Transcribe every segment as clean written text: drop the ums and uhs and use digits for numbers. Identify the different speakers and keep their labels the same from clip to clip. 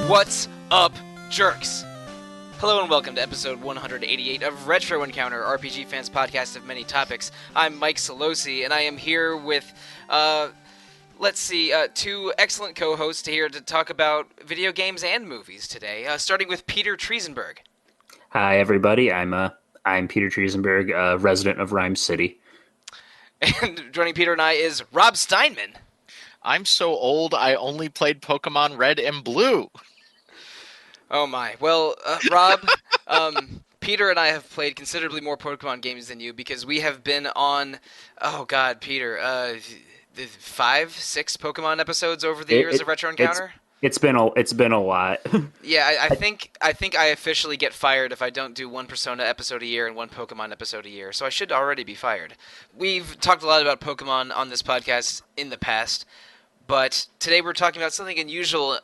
Speaker 1: What's up, jerks? Hello and welcome to episode 188 of Retro Encounter, RPG fans podcast of many topics. I'm Mike Sollosi, and I am here with, two excellent co-hosts here to talk about video games and movies today, starting with Peter Triezenberg.
Speaker 2: Hi, everybody. I'm Peter Triezenberg, resident of Rhyme City.
Speaker 1: And joining Peter and I is Rob Steinman.
Speaker 3: I'm so old, I only played Pokemon Red and Blue.
Speaker 1: Oh my. Well, Rob, Peter and I have played considerably more Pokemon games than you because we have been on, Peter, 5, 6 Pokemon episodes over the years of Retro Encounter?
Speaker 2: It's been a lot.
Speaker 1: Yeah, I think I officially get fired if I don't do one Persona episode a year and one Pokemon episode a year, so I should already be fired. We've talked a lot about Pokemon on this podcast in the past, but today we're talking about something unusual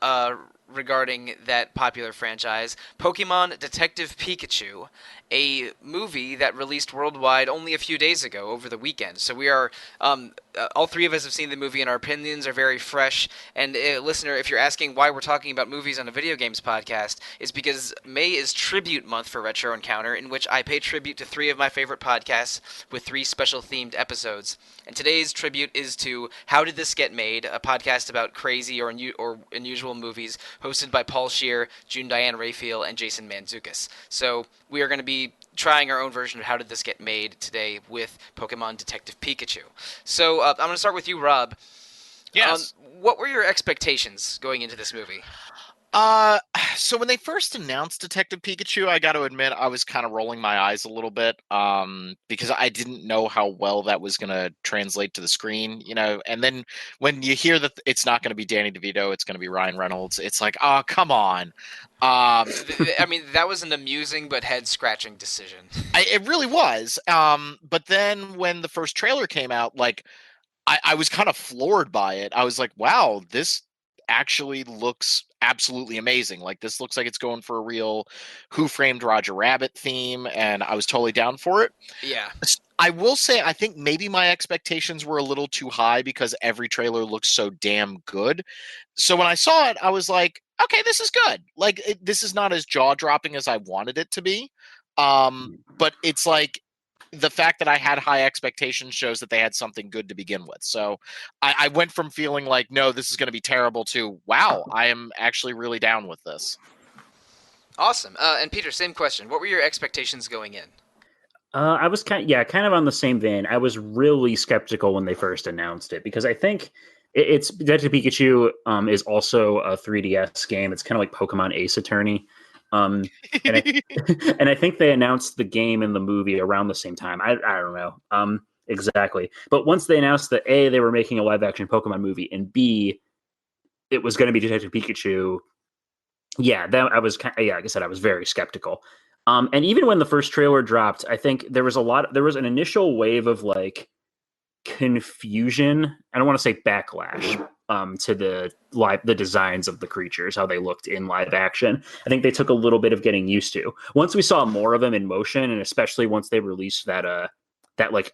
Speaker 1: regarding that popular franchise, Pokemon Detective Pikachu, a movie that released worldwide only a few days ago over the weekend. So we are, all three of us have seen the movie and our opinions are very fresh. And listener, if you're asking why we're talking about movies on a video games podcast, it's because May is tribute month for Retro Encounter, in which I pay tribute to 3 of my favorite podcasts with 3 special themed episodes. And today's tribute is to How Did This Get Made, a podcast about crazy or unusual movies, hosted by Paul Scheer, June Diane Raphael, and Jason Mantzoukas. So we are going to be trying our own version of How Did This Get Made today with Pokemon Detective Pikachu. So I'm going to start with you, Rob.
Speaker 3: Yes.
Speaker 1: What were your expectations going into this movie?
Speaker 3: So when they first announced Detective Pikachu, I got to admit I was kind of rolling my eyes a little bit, because I didn't know how well that was going to translate to the screen, and then when you hear that it's not going to be Danny DeVito, it's going to be Ryan Reynolds, it's like, oh, come on.
Speaker 1: I mean, that was an amusing but head-scratching decision.
Speaker 3: It really was. But then when the first trailer came out, I was kind of floored by it. I was like, wow, this actually looks absolutely amazing. This looks like it's going for a real Who Framed Roger Rabbit theme, and I was totally down for it.
Speaker 1: Yeah.
Speaker 3: I will say, I think maybe my expectations were a little too high because every trailer looks so damn good. So when I saw it, I was like, okay, this is good. This is not as jaw-dropping as I wanted it to be. But it's like, the fact that I had high expectations shows that they had something good to begin with. So I went from feeling like, no, this is going to be terrible to, wow, I am actually really down with this.
Speaker 1: Awesome. And Peter, same question. What were your expectations going in?
Speaker 2: I was kind of on the same vein. I was really skeptical when they first announced it because I think it's Detective Pikachu is also a 3DS game. It's kind of like Pokemon Ace Attorney. And I think they announced the game and the movie around the same time. I don't know exactly. But once they announced that A, they were making a live action Pokemon movie, and B, it was going to be Detective Pikachu. Yeah, I was like I said, I was very skeptical. And even when the first trailer dropped, I think there was an initial wave of confusion. I don't want to say backlash to the designs of the creatures, how they looked in live action. I think they took a little bit of getting used to. Once we saw more of them in motion, and especially once they released that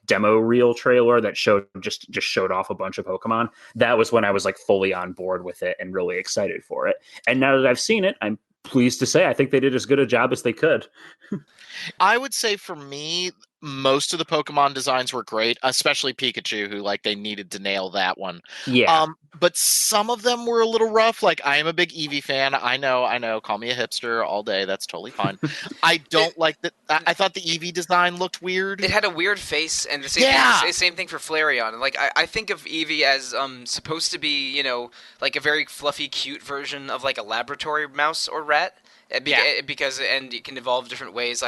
Speaker 2: demo reel trailer that just showed off a bunch of Pokemon, that was when I was fully on board with it and really excited for it. And now that I've seen it, I'm pleased to say I think they did as good a job as they could.
Speaker 3: I would say for me, most of the Pokemon designs were great, especially Pikachu, who they needed to nail that one.
Speaker 2: Yeah.
Speaker 3: But some of them were a little rough. I am a big Eevee fan. I know. Call me a hipster all day. That's totally fine. I don't like that. I thought the Eevee design looked weird.
Speaker 1: It had a weird face, and the same thing for Flareon. And I think of Eevee as supposed to be, a very fluffy, cute version of a laboratory mouse or rat. Because it can evolve different ways.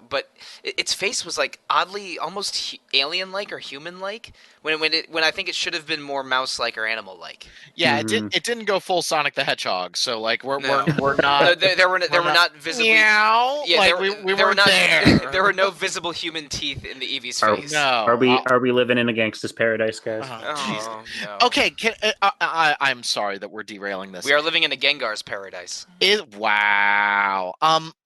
Speaker 1: But its face was oddly almost alien-like or human-like when I think it should have been more mouse-like or animal-like.
Speaker 3: Yeah, mm-hmm. It didn't go full Sonic the Hedgehog. So we're not.
Speaker 1: There were not visibly.
Speaker 3: Meow.
Speaker 1: Yeah,
Speaker 3: we weren't there.
Speaker 1: There were no visible human teeth in the Eevee's face.
Speaker 3: No.
Speaker 2: Are we living in a gangsta's paradise, guys?
Speaker 1: Oh, no.
Speaker 3: Okay, I'm sorry that we're derailing this.
Speaker 1: We are living in a Gengar's paradise.
Speaker 3: Wow.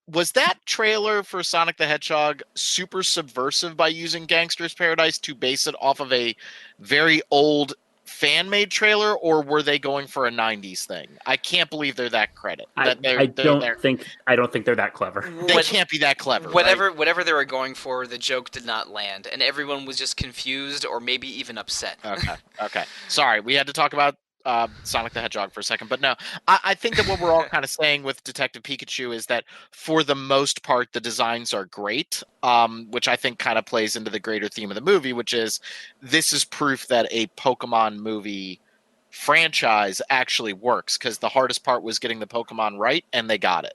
Speaker 3: Was that trailer for Sonic the Hedgehog super subversive by using Gangster's Paradise to base it off of a very old fan-made trailer, or were they going for a '90s thing? I can't believe they're that credit.
Speaker 2: I don't think they're that clever.
Speaker 3: They can't be that clever. Right?
Speaker 1: Whatever they were going for, the joke did not land, and everyone was just confused or maybe even upset.
Speaker 3: Okay. Sorry, we had to talk about Sonic the Hedgehog for a second, but no, I think that what we're all kind of saying with Detective Pikachu is that for the most part, the designs are great, which I think kind of plays into the greater theme of the movie, which is this is proof that a Pokemon movie franchise actually works, because the hardest part was getting the Pokemon right, and they got it.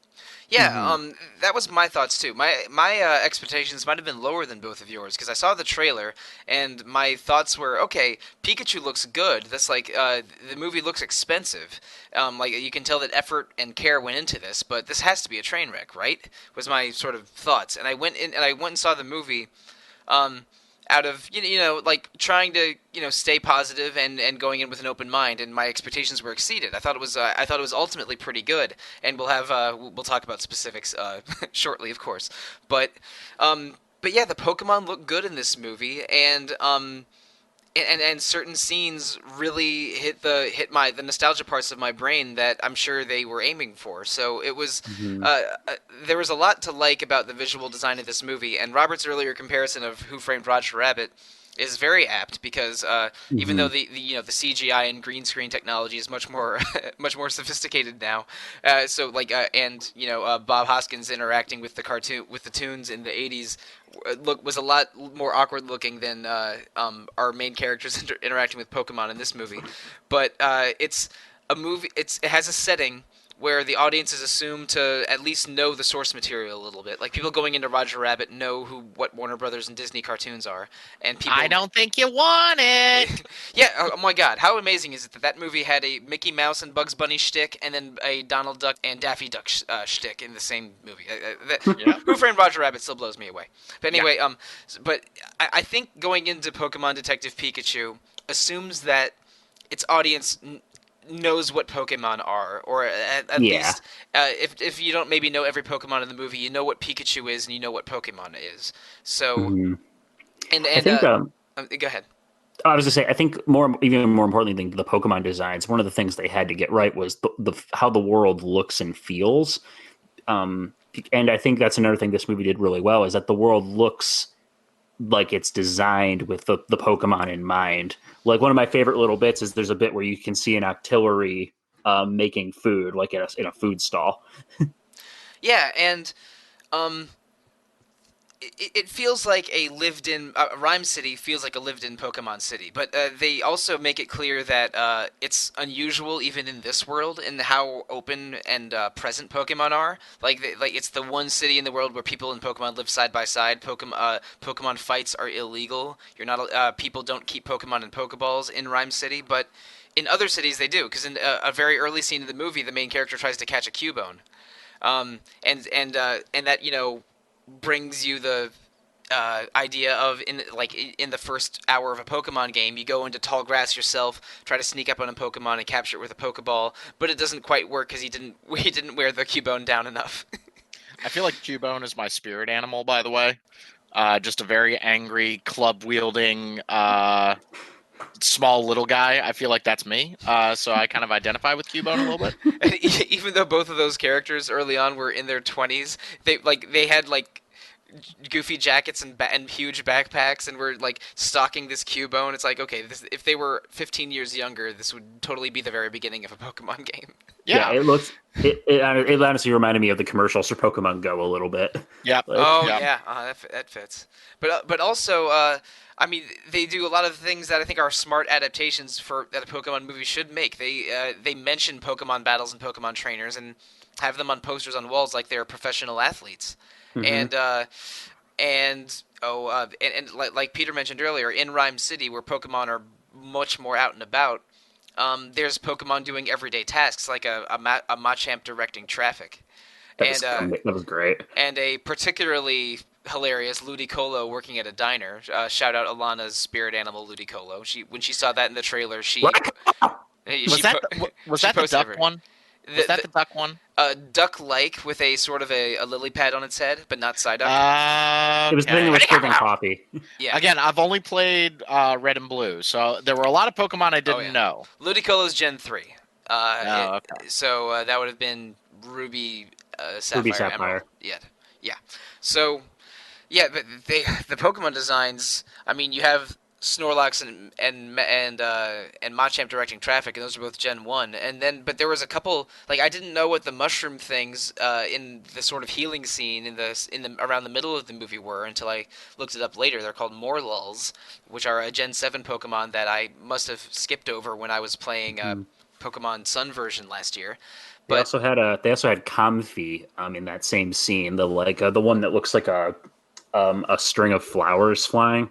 Speaker 1: Yeah, that was my thoughts too. My expectations might have been lower than both of yours because I saw the trailer and my thoughts were, okay, Pikachu looks good. That's like the movie looks expensive. Like you can tell that effort and care went into this, but this has to be a train wreck, right? Was my sort of thoughts, and I went and saw the movie. Out of like trying to stay positive and going in with an open mind, and my expectations were exceeded. I thought it was ultimately pretty good, and we'll talk about specifics shortly, of course. But yeah, the Pokemon look good in this movie, and certain scenes really hit the nostalgia parts of my brain that I'm sure they were aiming for. So it was there was a lot to like about the visual design of this movie, and Robert's earlier comparison of Who Framed Roger Rabbit is very apt because even though the CGI and green screen technology is much more much more sophisticated now, Bob Hoskins interacting with the toons in the '80s was a lot more awkward looking than our main characters interacting with Pokemon in this movie. But it's a movie. It has a setting where the audience is assumed to at least know the source material a little bit. Like people going into Roger Rabbit know what Warner Brothers and Disney cartoons are, and people.
Speaker 3: I don't think you want it.
Speaker 1: Yeah. Oh my God! How amazing is it that movie had a Mickey Mouse and Bugs Bunny shtick, and then a Donald Duck and Daffy Duck shtick in the same movie? Who Framed Roger Rabbit still blows me away. But anyway, but I think going into Pokemon Detective Pikachu assumes that its audience knows what Pokemon are, or at least if you don't maybe know every Pokemon in the movie, you know what Pikachu is and you know what Pokemon is. So, and
Speaker 2: I think
Speaker 1: go ahead.
Speaker 2: I was going to say, I think even more importantly than the Pokemon designs, one of the things they had to get right was the how the world looks and feels. And I think that's another thing this movie did really well, is that the world looks like it's designed with the Pokemon in mind. Like one of my favorite little bits is there's a bit where you can see an Octillery making food, like in a food stall.
Speaker 1: Yeah, and it feels like a lived-in Rhyme City feels like a lived-in Pokemon City, but they also make it clear that it's unusual even in this world in how open and present Pokemon are. Like it's the one city in the world where people and Pokemon live side by side. Pokemon fights are illegal. You're not people don't keep Pokemon in Pokeballs in Rhyme City, but in other cities they do. Because in a very early scene of the movie, the main character tries to catch a Cubone, and that brings you the idea of in the first hour of a Pokemon game, you go into tall grass yourself, try to sneak up on a Pokemon and capture it with a Pokeball, but it doesn't quite work because he didn't wear the Cubone down enough.
Speaker 3: I feel like Cubone is my spirit animal, by the way. Just a very angry, club wielding, small little guy. I feel like that's me. So I kind of identify with Cubone a little bit.
Speaker 1: Even though both of those characters early on were in their 20s, they had goofy jackets and huge backpacks and were stalking this Cubone. It's like, okay, if they were 15 years younger, this would totally be the very beginning of a Pokemon game.
Speaker 2: Yeah, it honestly reminded me of the commercials for Pokemon Go a little bit.
Speaker 3: Yeah.
Speaker 1: That fits. But also, I mean, they do a lot of things that I think are smart adaptations that a Pokemon movie should make. They mention Pokemon battles and Pokemon trainers and have them on posters on walls like they're professional athletes. And like Peter mentioned earlier, in Rhyme City, where Pokemon are much more out and about, there's Pokemon doing everyday tasks like a Machamp directing traffic.
Speaker 2: That was great.
Speaker 1: And a particularly hilarious Ludicolo working at a diner. Shout out Alana's spirit animal Ludicolo. When she saw that in the trailer,
Speaker 3: was that the duck one? Was that the duck one?
Speaker 1: Duck-like with a sort of a lily pad on its head, but not Psyduck.
Speaker 2: It was the thing that was spilled on coffee.
Speaker 1: Yeah.
Speaker 3: Again, I've only played Red and Blue, so there were a lot of Pokemon I didn't know.
Speaker 1: Ludicolo's Gen 3.
Speaker 3: Okay.
Speaker 1: So that would have been Ruby, Sapphire,
Speaker 2: Ruby, Sapphire.
Speaker 1: Emerald. Yeah. So, yeah, the Pokemon designs. I mean, you have Snorlax and Machamp directing traffic, and those are both Gen 1. But there was a couple, like, I didn't know what the mushroom things in the sort of healing scene in the around the middle of the movie were until I looked it up later. They're called Morlulls, which are a Gen 7 Pokemon that I must have skipped over when I was playing Pokemon Sun version last year.
Speaker 2: They also had Comfey in that same scene, the one that looks like a string of flowers flying.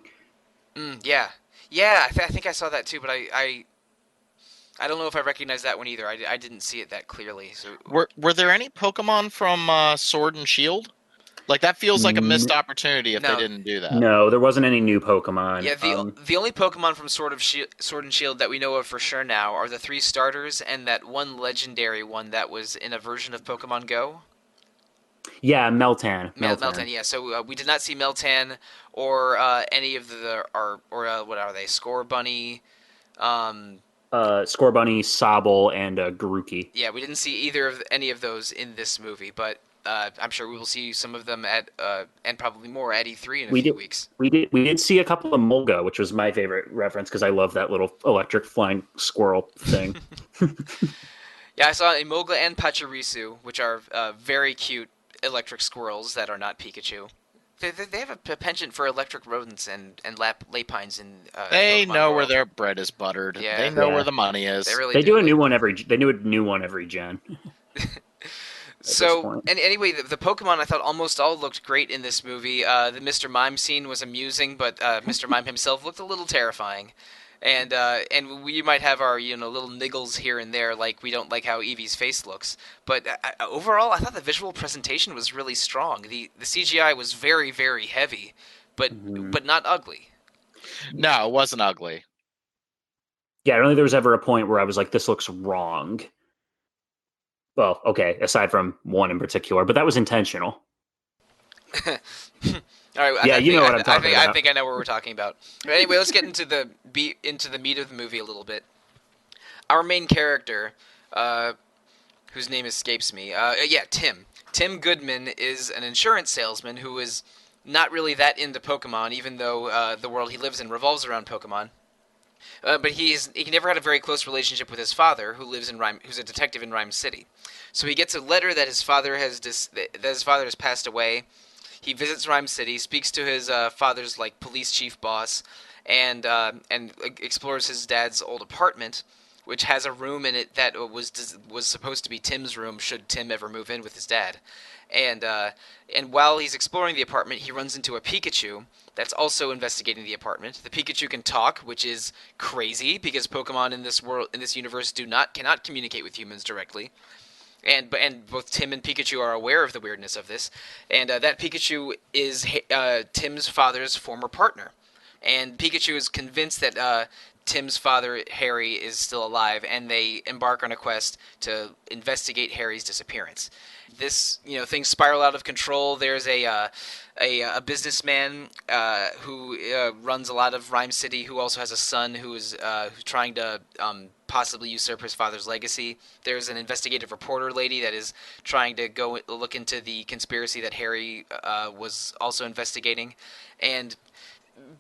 Speaker 1: Yeah. I think I saw that too, but I don't know if I recognize that one either. I didn't see it that clearly. So
Speaker 3: were there any Pokemon from Sword and Shield? Like, that feels like a missed opportunity if they didn't do that.
Speaker 2: No, there wasn't any new Pokemon.
Speaker 1: Yeah, the only Pokemon from Sword and Shield that we know of for sure now are the 3 starters and that one legendary one that was in a version of Pokemon Go.
Speaker 2: Yeah, Meltan.
Speaker 1: Meltan, yeah. So we did not see Meltan or any of what are they? Scorbunny,
Speaker 2: Scorbunny, Sobble, and Garuki.
Speaker 1: Yeah, we didn't see either of any of those in this movie, but I'm sure we will see some of them at and probably more at E3 in a few weeks.
Speaker 2: We did see a couple of Mulga, which was my favorite reference because I love that little electric flying squirrel thing.
Speaker 1: Yeah, I saw Emolga and Pachirisu, which are very cute electric squirrels that are not Pikachu. They have a penchant for electric rodents and lapines in.
Speaker 3: They
Speaker 1: Pokemon
Speaker 3: know
Speaker 1: World.
Speaker 3: where their bread is buttered.
Speaker 1: Yeah.
Speaker 3: They know where the money is.
Speaker 1: They really
Speaker 2: They do a new one every gen.
Speaker 1: So, and anyway, the Pokemon I thought almost all looked great in this movie. The Mr. Mime scene was amusing, but Mr. Mime himself looked a little terrifying. And we might have our little niggles here and there, like we don't like how Eevee's face looks. But overall, I thought the visual presentation was really strong. The CGI was very, very heavy, but not ugly.
Speaker 3: No, it wasn't ugly.
Speaker 2: Yeah, I don't think there was ever a point where I was like, "This looks wrong." Well, okay, aside from one in particular, but that was intentional.
Speaker 1: All right,
Speaker 2: yeah, you know what I'm talking about.
Speaker 1: I think I know what we're talking about. But anyway, let's get into the meat of the movie a little bit. Our main character, whose name escapes me, Tim. Tim Goodman is an insurance salesman who is not really that into Pokemon, even though the world he lives in revolves around Pokemon. But he never had a very close relationship with his father, who's a detective in Rhyme City. So he gets a letter that his father has passed away. He visits Rhyme City, speaks to his father's police chief boss, and explores his dad's old apartment, which has a room in it that was supposed to be Tim's room should Tim ever move in with his dad. And while he's exploring the apartment, he runs into a Pikachu that's also investigating the apartment. The Pikachu can talk, which is crazy because Pokemon in this universe cannot communicate with humans directly. And both Tim and Pikachu are aware of the weirdness of this. And that Pikachu is Tim's father's former partner. And Pikachu is convinced that Tim's father, Harry, is still alive, and they embark on a quest to investigate Harry's disappearance. This, things spiral out of control. There's a businessman who runs a lot of Rhyme City, who also has a son who's trying to possibly usurp his father's legacy. There's an investigative reporter lady that is trying to go look into the conspiracy that Harry was also investigating. And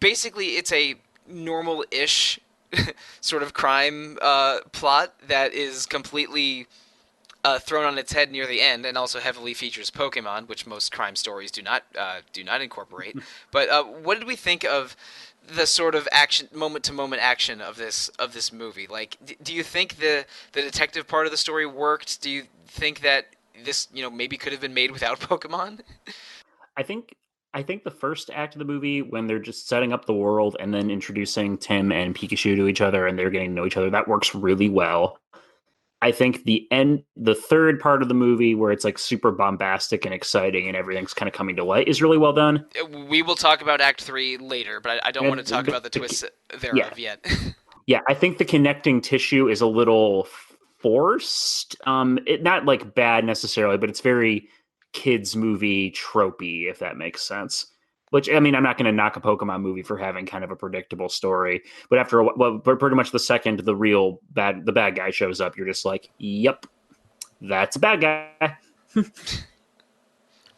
Speaker 1: basically, it's a normal-ish sort of crime plot that is completely thrown on its head near the end, and also heavily features Pokemon, which most crime stories do not incorporate. But what did we think of the sort of moment-to-moment action of this movie? Like, do you think the detective part of the story worked? Do you think that this maybe could have been made without Pokemon?
Speaker 2: I think the first act of the movie, when they're just setting up the world and then introducing Tim and Pikachu to each other and they're getting to know each other, that works really well. I think the third part of the movie, where it's like super bombastic and exciting and everything's kind of coming to light, is really well done.
Speaker 1: We will talk about Act 3 later, but I don't want to talk about the twists thereof yet.
Speaker 2: Yeah, I think the connecting tissue is a little forced. It not like bad necessarily, but it's very kids movie tropey, if that makes sense. Which, I mean, I'm not going to knock a Pokemon movie for having kind of a predictable story, but after pretty much the second the bad guy shows up, you're just like, yep, that's a bad guy.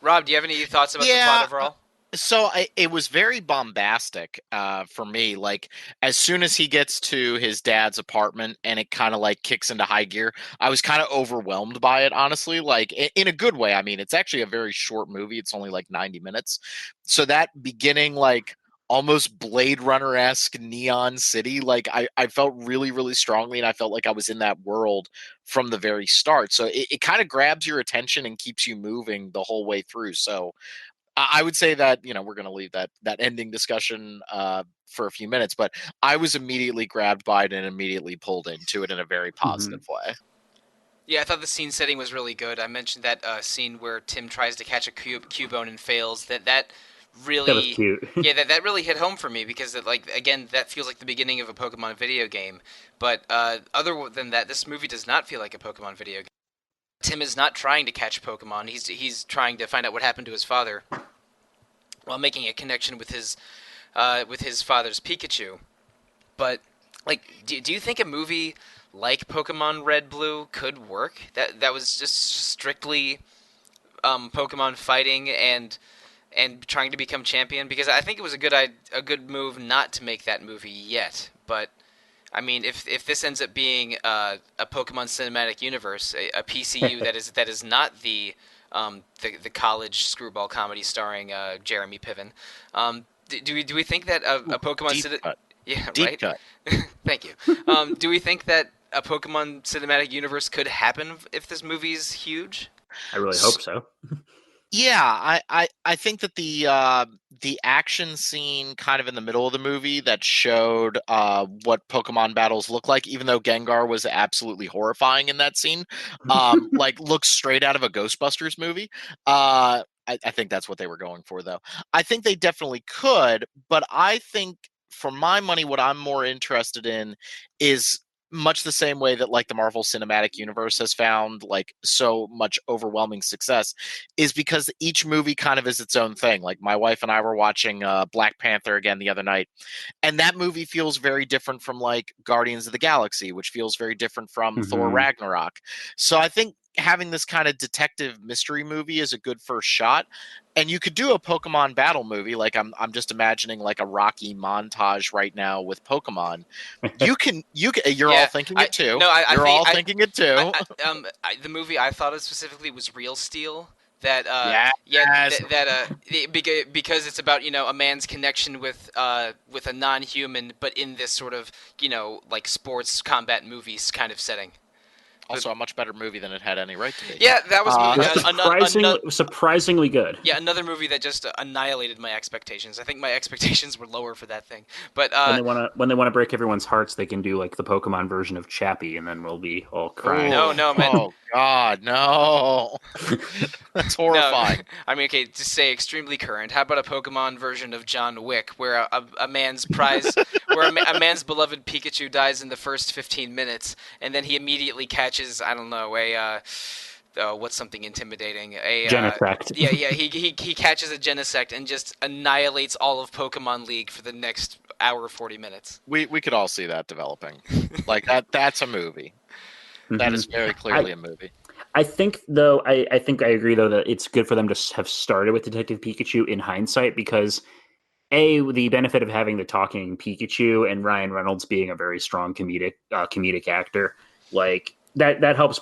Speaker 1: Rob, do you have any thoughts about the plot
Speaker 3: Yeah.
Speaker 1: overall?
Speaker 3: So it was very bombastic for me. Like as soon as he gets to his dad's apartment and it kind of like kicks into high gear, I was kind of overwhelmed by it, honestly. Like in a good way. I mean, it's actually a very short movie. It's only like 90 minutes. So that beginning, like almost Blade Runner-esque neon city, like I felt really, really strongly, and I felt like I was in that world from the very start. So it kind of grabs your attention and keeps you moving the whole way through. So I would say that we're going to leave that ending discussion for a few minutes, but I was immediately grabbed by it and immediately pulled into it in a very positive way.
Speaker 1: Yeah, I thought the scene setting was really good. I mentioned that scene where Tim tries to catch a Cubone and fails. That really
Speaker 2: That was cute.
Speaker 1: yeah, that really hit home for me because again, that feels like the beginning of a Pokemon video game. But other than that, this movie does not feel like a Pokemon video game. Tim is not trying to catch Pokemon. He's trying to find out what happened to his father, while making a connection with his father's Pikachu. But do you think a movie like Pokemon Red Blue could work? That was just strictly Pokemon fighting and trying to become champion, because I think it was a good move not to make that movie yet. But I mean, if this ends up being a Pokemon cinematic universe, a PCU that is not the college screwball comedy starring Jeremy Piven, do we think that a Pokemon
Speaker 3: Cut.
Speaker 1: yeah,
Speaker 3: Deep
Speaker 1: right?
Speaker 3: cut.
Speaker 1: Thank you. Do we think that a Pokemon cinematic universe could happen if this movie's huge?
Speaker 2: I really hope so.
Speaker 3: Yeah, I think that the action scene kind of in the middle of the movie that showed what Pokemon battles look like, even though Gengar was absolutely horrifying in that scene, like looks straight out of a Ghostbusters movie. I think that's what they were going for, though. I think they definitely could, but I think for my money, what I'm more interested in is much the same way that like the Marvel Cinematic Universe has found like so much overwhelming success is because each movie kind of is its own thing. Like my wife and I were watching Black Panther again the other night, and that movie feels very different from like Guardians of the Galaxy, which feels very different from Thor Ragnarok. So I think having this kind of detective mystery movie is a good first shot. And you could do a Pokemon battle movie, like I'm just imagining like a Rocky montage right now with Pokemon. You're all thinking it too.
Speaker 1: No,
Speaker 3: You're all thinking it too.
Speaker 1: The movie I thought of specifically was Real Steel. That
Speaker 3: Yes.
Speaker 1: because it's about a man's connection with a non-human, but in this sort of like sports combat movies kind of setting.
Speaker 3: Also, a much better movie than it had any right to be.
Speaker 1: Yeah, that was
Speaker 2: surprisingly good.
Speaker 1: Yeah, another movie that just annihilated my expectations. I think my expectations were lower for that thing. But
Speaker 2: when they want to break everyone's hearts, they can do like the Pokemon version of Chappie, and then we'll be all crying.
Speaker 1: No, man.
Speaker 3: Oh God, no. That's horrifying.
Speaker 1: No. I mean, okay, to say extremely current. How about a Pokemon version of John Wick, where a man's where a man's beloved Pikachu dies in the first 15 minutes, and then he immediately catches, I don't know, what's something intimidating? A
Speaker 2: Genesect.
Speaker 1: Yeah. He catches a Genesect and just annihilates all of Pokemon League for the next hour 40 minutes.
Speaker 3: We could all see that developing. Like that's a movie. That is very clearly a movie.
Speaker 2: I think, though, I think I agree, though, that it's good for them to have started with Detective Pikachu in hindsight because, the benefit of having the talking Pikachu and Ryan Reynolds being a very strong comedic actor, like that helps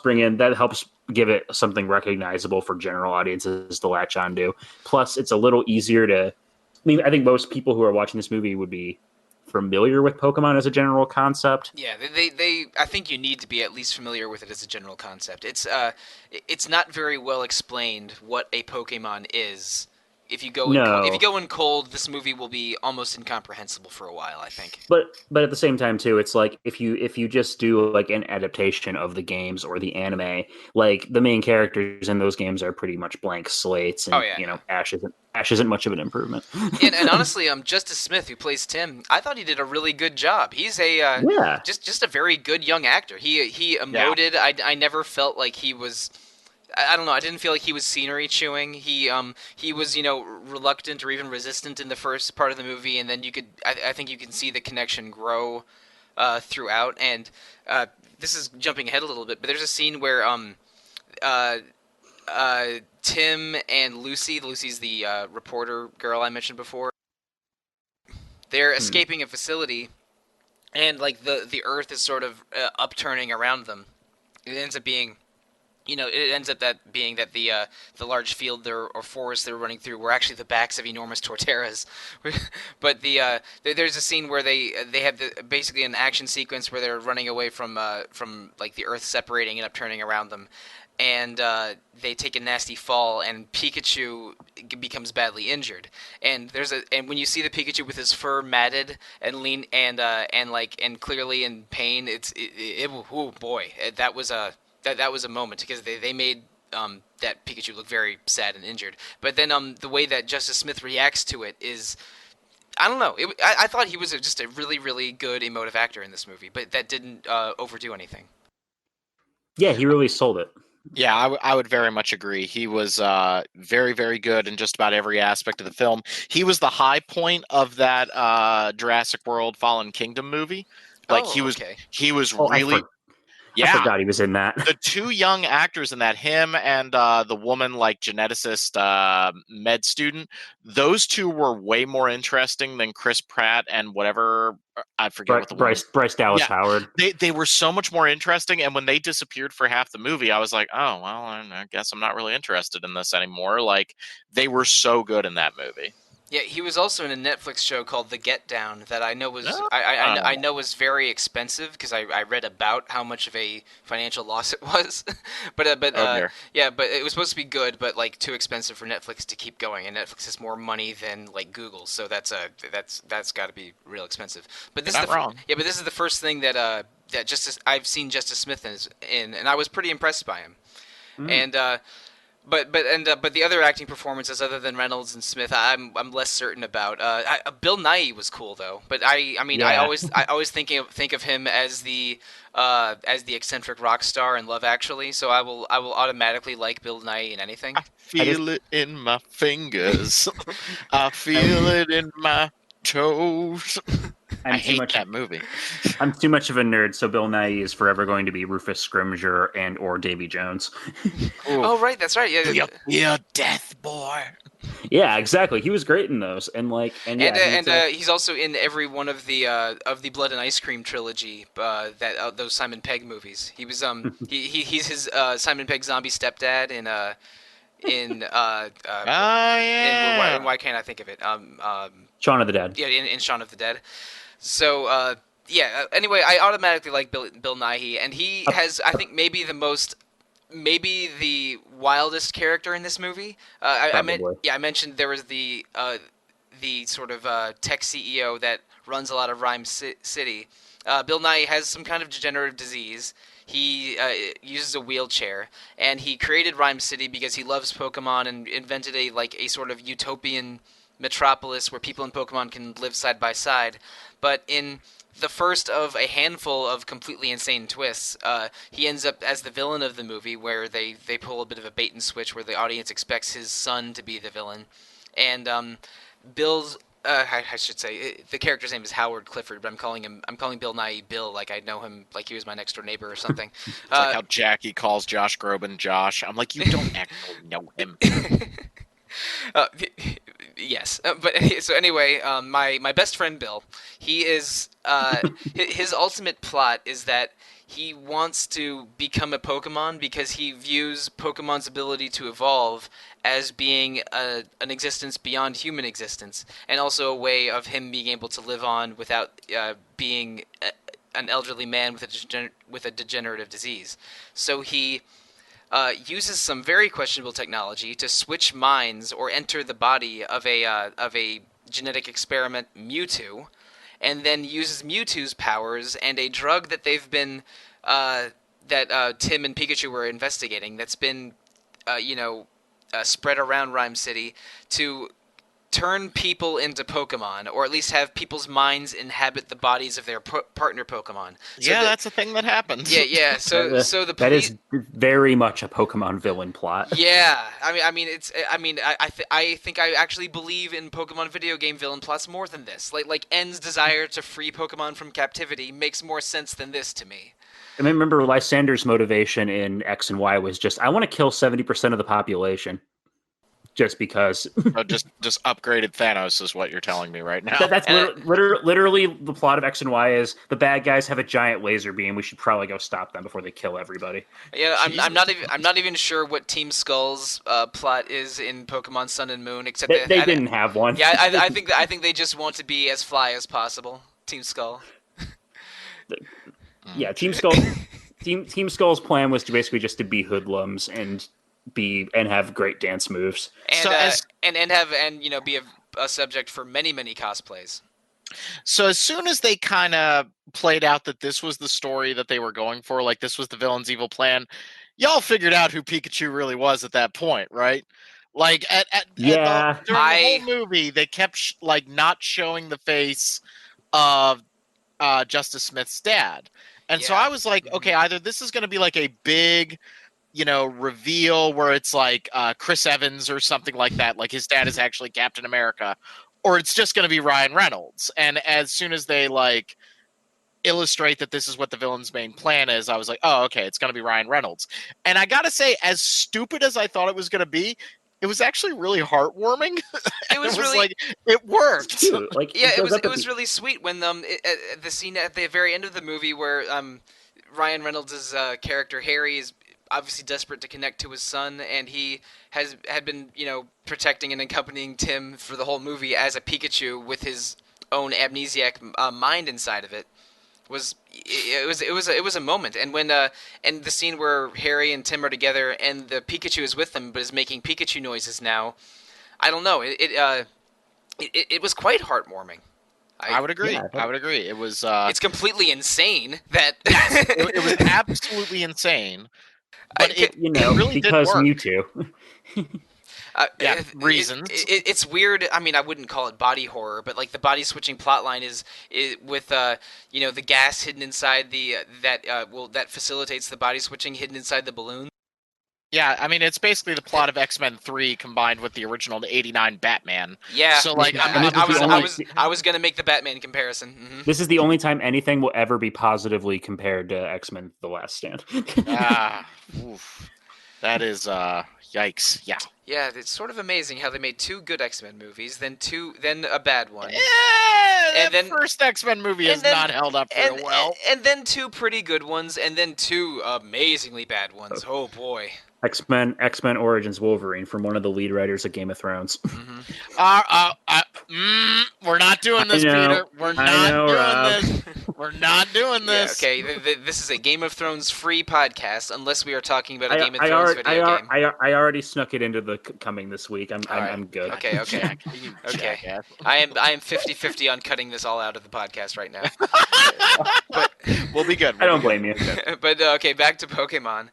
Speaker 2: give it something recognizable for general audiences to latch onto. Plus, it's a little easier to. I mean, I think most people who are watching this movie would be familiar with Pokemon as a general concept.
Speaker 1: Yeah, I think you need to be at least familiar with it as a general concept. It's not very well explained what a Pokemon is if you go
Speaker 2: No,
Speaker 1: in cold, this movie will be almost incomprehensible for a while, I think.
Speaker 2: but at the same time too, it's like if you just do like an adaptation of the games or the anime, like the main characters in those games are pretty much blank slates,
Speaker 1: Oh
Speaker 2: and
Speaker 1: yeah,
Speaker 2: you
Speaker 1: yeah.
Speaker 2: know Ash isn't much of an improvement.
Speaker 1: And honestly, Justice Smith, who plays Tim, I thought he did a really good job. He's a
Speaker 2: Yeah,
Speaker 1: just a very good young actor. He
Speaker 3: Yeah.
Speaker 1: emoted. I never felt like he was. I don't know. I didn't feel like he was scenery chewing. He was reluctant or even resistant in the first part of the movie, and then I think you can see the connection grow throughout. And this is jumping ahead a little bit, but there's a scene where uh, Tim and Lucy's the reporter girl I mentioned before. They're
Speaker 2: hmm.
Speaker 1: escaping a facility, and like the Earth is sort of upturning around them. It ends up being it ends up that being that the large field or forest they're running through were actually the backs of enormous torteras. But there's a scene where they have basically an action sequence where they're running away from like the Earth separating and upturning around them, and they take a nasty fall, and Pikachu becomes badly injured. And when you see the Pikachu with his fur matted and lean and clearly in pain, oh boy, that was a moment because they made that Pikachu look very sad and injured. But then the way that Justice Smith reacts to it is, I don't know. I thought he was just a really really good emotive actor in this movie, but that didn't overdo anything.
Speaker 2: Yeah, he really sold it.
Speaker 3: Yeah, I would very much agree. He was very, very good in just about every aspect of the film. He was the high point of that Jurassic World Fallen Kingdom movie. Like
Speaker 1: Oh, okay.
Speaker 3: he was
Speaker 2: Oh,
Speaker 3: really,
Speaker 2: I
Speaker 3: yeah.
Speaker 2: forgot he was in that.
Speaker 3: The two young actors in that, him and the woman, like geneticist med student, those two were way more interesting than Chris Pratt and whatever I forget what the woman.
Speaker 2: Bryce Dallas
Speaker 3: Yeah,
Speaker 2: Howard.
Speaker 3: they were so much more interesting, and when they disappeared for half the movie, I was like, oh well, I guess I'm not really interested in this anymore. Like they were so good in that movie.
Speaker 1: Yeah, he was also in a Netflix show called The Get Down that I know was I
Speaker 3: Oh,
Speaker 1: know was very expensive because I read about how much of a financial loss it was,
Speaker 3: oh dear.
Speaker 1: yeah, but it was supposed to be good, but like too expensive for Netflix to keep going, and Netflix has more money than like Google, so that's got to be real expensive. But
Speaker 3: You're
Speaker 1: this is
Speaker 3: not wrong.
Speaker 1: yeah, but this is the first thing that I've seen Justice Smith in, and I was pretty impressed by him,
Speaker 2: Mm.
Speaker 1: and. But the other acting performances other than Reynolds and Smith, I'm less certain about. Bill Nighy was cool though, but I mean
Speaker 2: Yeah,
Speaker 1: I always think of him as the eccentric rock star in Love Actually, so I will automatically like Bill Nighy in anything.
Speaker 3: I
Speaker 2: I just
Speaker 3: feel it in my fingers. I
Speaker 2: I'm,
Speaker 3: feel it in my toes. I
Speaker 2: I'm too
Speaker 3: hate
Speaker 2: much
Speaker 3: that movie.
Speaker 2: I'm too much of a nerd, so Bill Nighy is forever going to be Rufus Scrimgeour and or Davy Jones.
Speaker 3: Ooh.
Speaker 1: Oh right, that's right.
Speaker 3: Do
Speaker 1: Yeah,
Speaker 3: you feel death, boy?
Speaker 2: Yeah, exactly. He was great in those, and yeah,
Speaker 1: he's also in every one of the Blood and Ice Cream trilogy. Those Simon Pegg movies. He was he's his Simon Pegg zombie stepdad in
Speaker 3: Yeah.
Speaker 1: why can't I think of it?
Speaker 2: Shaun of the Dead.
Speaker 1: Yeah, in Shaun of the Dead. So yeah. Anyway, I automatically like Bill Nighy, and he
Speaker 2: Uh,
Speaker 1: has I think maybe the wildest character in this movie.
Speaker 2: Probably.
Speaker 1: I mentioned there was the sort of tech CEO that runs a lot of City. Bill Nighy has some kind of degenerative disease. He uses a wheelchair, and he created Rhyme City because he loves Pokemon and invented a sort of utopian metropolis where people and Pokemon can live side by side. But in the first of a handful of completely insane twists, he ends up as the villain of the movie, where they pull a bit of a bait and switch, where the audience expects his son to be the villain, and Bill's. I should say the character's name is Howard Clifford, but I'm calling Bill Nighy Bill, like I know him, like he was my next door neighbor or something.
Speaker 3: It's like how Jackie calls Josh Groban Josh. I'm like, you don't actually know him.
Speaker 1: Uh, yes, but so anyway, my best friend Bill, he is his ultimate plot is that he wants to become a Pokemon because he views Pokemon's ability to evolve as being an existence beyond human existence, and also a way of him being able to live on without being an elderly man with a degenerative disease. So he uses some very questionable technology to switch minds or enter the body of a genetic experiment Mewtwo, and then uses Mewtwo's powers and a drug that they've been that Tim and Pikachu were investigating that's been spread around Rhyme City to turn people into Pokemon, or at least have people's minds inhabit the bodies of their partner Pokemon. So
Speaker 3: Yeah, that's a thing that happens.
Speaker 1: yeah. So the
Speaker 2: That
Speaker 1: police.
Speaker 2: is very much a Pokemon villain plot.
Speaker 1: Yeah, I think I actually believe in Pokemon video game villain plots more than this. Like N's desire to free Pokemon from captivity makes more sense than this to me.
Speaker 2: I mean, remember Lysander's motivation in X and Y was just, I want to kill 70% of the population. Just because.
Speaker 3: just upgraded Thanos is what you're telling me right now.
Speaker 2: That's literally the plot of X and Y is the bad guys have a giant laser beam. We should probably go stop them before they kill everybody.
Speaker 1: Yeah, I'm not even sure what Team Skull's plot is in Pokemon Sun and Moon, except
Speaker 2: they didn't have one.
Speaker 1: Yeah, I think they just want to be as fly as possible. Team Skull.
Speaker 2: Yeah, Team Skull. Team Skull's plan was to basically just to be hoodlums and have great dance moves.
Speaker 1: And be a subject for many cosplays.
Speaker 3: So as soon as they kind of played out that this was the story that they were going for, like this was the villain's evil plan, y'all figured out who Pikachu really was at that point, right? Like during the whole movie, they kept not showing the face of Justice Smith's dad, and so I was like, okay, either this is going to be like a big, reveal where it's like Chris Evans or something like that, like his dad is actually Captain America, or it's just going to be Ryan Reynolds. And as soon as they illustrate that this is what the villain's main plan is, I was like, oh, okay, it's going to be Ryan Reynolds. And I got to say, as stupid as I thought it was going to be, it was actually really heartwarming. It was really it worked.
Speaker 1: It was really sweet when the scene at the very end of the movie where Ryan Reynolds' character Harry is obviously desperate to connect to his son, and he had been protecting and accompanying Tim for the whole movie as a Pikachu with his own amnesiac mind inside of it. It was a moment. And when and the scene where Harry and Tim are together and the Pikachu is with them but is making Pikachu noises now, I don't know, it was quite heartwarming.
Speaker 3: I would agree. I would agree. It was
Speaker 1: it's completely insane that
Speaker 3: it was absolutely insane. But it really
Speaker 2: because
Speaker 3: did work.
Speaker 2: Mewtwo.
Speaker 3: Reasons.
Speaker 1: It's weird. I mean, I wouldn't call it body horror, but like the body switching plotline is with the gas hidden inside that facilitates the body switching hidden inside the balloon.
Speaker 3: Yeah, I mean, it's basically the plot of X-Men 3 combined with the original '89 Batman.
Speaker 1: Yeah.
Speaker 3: So
Speaker 1: I was gonna make the Batman comparison. Mm-hmm.
Speaker 2: This is the only time anything will ever be positively compared to X-Men: The Last Stand.
Speaker 3: Oof. That is yikes. Yeah.
Speaker 1: Yeah, it's sort of amazing how they made 2 good X-Men movies, then a bad one.
Speaker 3: And then first X-Men movie has not held up very well.
Speaker 1: And then 2 pretty good ones, and then 2 amazingly bad ones. Oh boy.
Speaker 2: X-Men Origins Wolverine from one of the lead writers of Game of Thrones.
Speaker 3: Mm-hmm. We're not doing this, Peter. We're not doing this. We're not doing this.
Speaker 1: Yeah, okay, this is a Game of Thrones free podcast, unless we are talking about a Game of Thrones video game.
Speaker 2: I already snuck it into the coming this week. I'm good.
Speaker 1: Okay. Okay. I am 50-50 on cutting this all out of the podcast right now.
Speaker 3: But we'll be good.
Speaker 2: I don't blame you.
Speaker 1: But okay, back to Pokemon.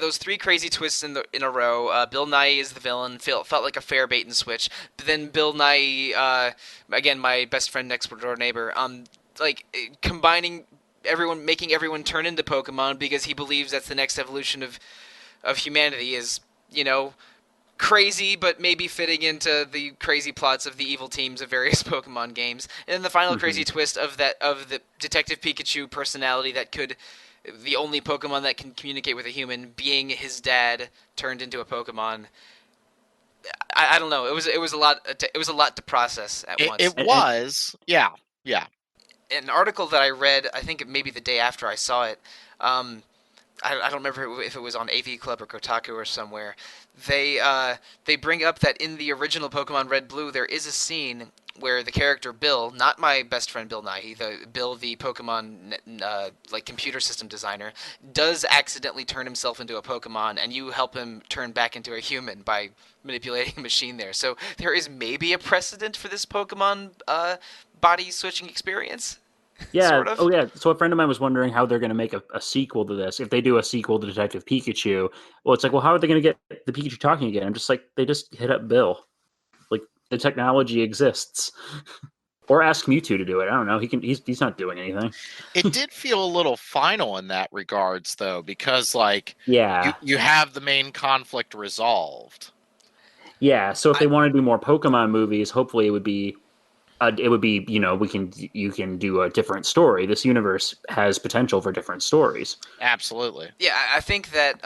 Speaker 1: Those 3 crazy twists in a row. Bill Nye is the villain. Felt like a fair bait and switch. But then Bill Nye, again, my best friend next door neighbor, combining everyone, making everyone turn into Pokemon because he believes that's the next evolution of humanity is, crazy, but maybe fitting into the crazy plots of the evil teams of various Pokemon games. And then the final crazy twist of the Detective Pikachu personality that could, the only Pokemon that can communicate with a human, being his dad turned into a Pokemon. I don't know. It was a lot. It was a lot to process at once.
Speaker 3: It was. Yeah.
Speaker 1: An article that I read, I think maybe the day after I saw it. I don't remember if it was on AV Club or Kotaku or somewhere. They bring up that in the original Pokemon Red Blue, there is a scene where the character Bill, not my best friend Bill Nighy, the Pokemon like computer system designer, does accidentally turn himself into a Pokemon, and you help him turn back into a human by manipulating a machine there. So there is maybe a precedent for this Pokemon body switching experience.
Speaker 2: Yeah.
Speaker 1: Sort of.
Speaker 2: Oh, yeah. So a friend of mine was wondering how they're going to make a sequel to this. If they do a sequel to Detective Pikachu, well, it's like, well, how are they going to get the Pikachu talking again? I'm just like, they just hit up Bill. Like the technology exists. Or ask Mewtwo to do it. I don't know. He's not doing anything.
Speaker 3: It did feel a little final in that regards, though, because like
Speaker 2: Yeah.
Speaker 3: you have the main conflict resolved.
Speaker 2: Yeah. So if they want to do more Pokemon movies, hopefully it would be, you can do a different story. This universe has potential for different stories.
Speaker 3: Absolutely.
Speaker 1: Yeah, I think that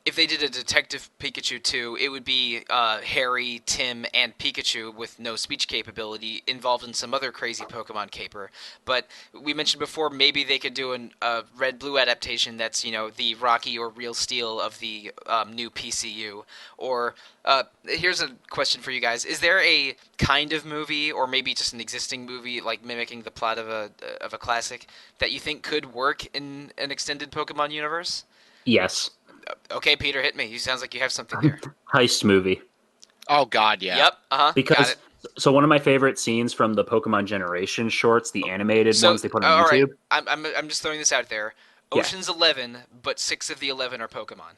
Speaker 1: if they did a Detective Pikachu 2, it would be Harry, Tim, and Pikachu with no speech capability involved in some other crazy Pokemon caper. But we mentioned before, maybe they could do a Red-Blue adaptation that's, the Rocky or Real Steel of the new PCU. Or, here's a question for you guys. Is there a kind of movie, or maybe just an existing movie, like mimicking the plot of a classic, that you think could work in an extended Pokemon universe?
Speaker 2: Yes.
Speaker 1: Okay, Peter, hit me. You sounds like you have something here.
Speaker 2: Heist movie.
Speaker 3: Oh God, yeah.
Speaker 1: Yep. Got
Speaker 2: Because
Speaker 1: it.
Speaker 2: so one of my favorite scenes from the Pokemon Generation shorts, the animated
Speaker 1: So,
Speaker 2: ones they put on
Speaker 1: all right,
Speaker 2: YouTube.
Speaker 1: I'm just throwing this out there.
Speaker 2: Yeah,
Speaker 1: Ocean's 11, but 6 of the 11 are Pokemon.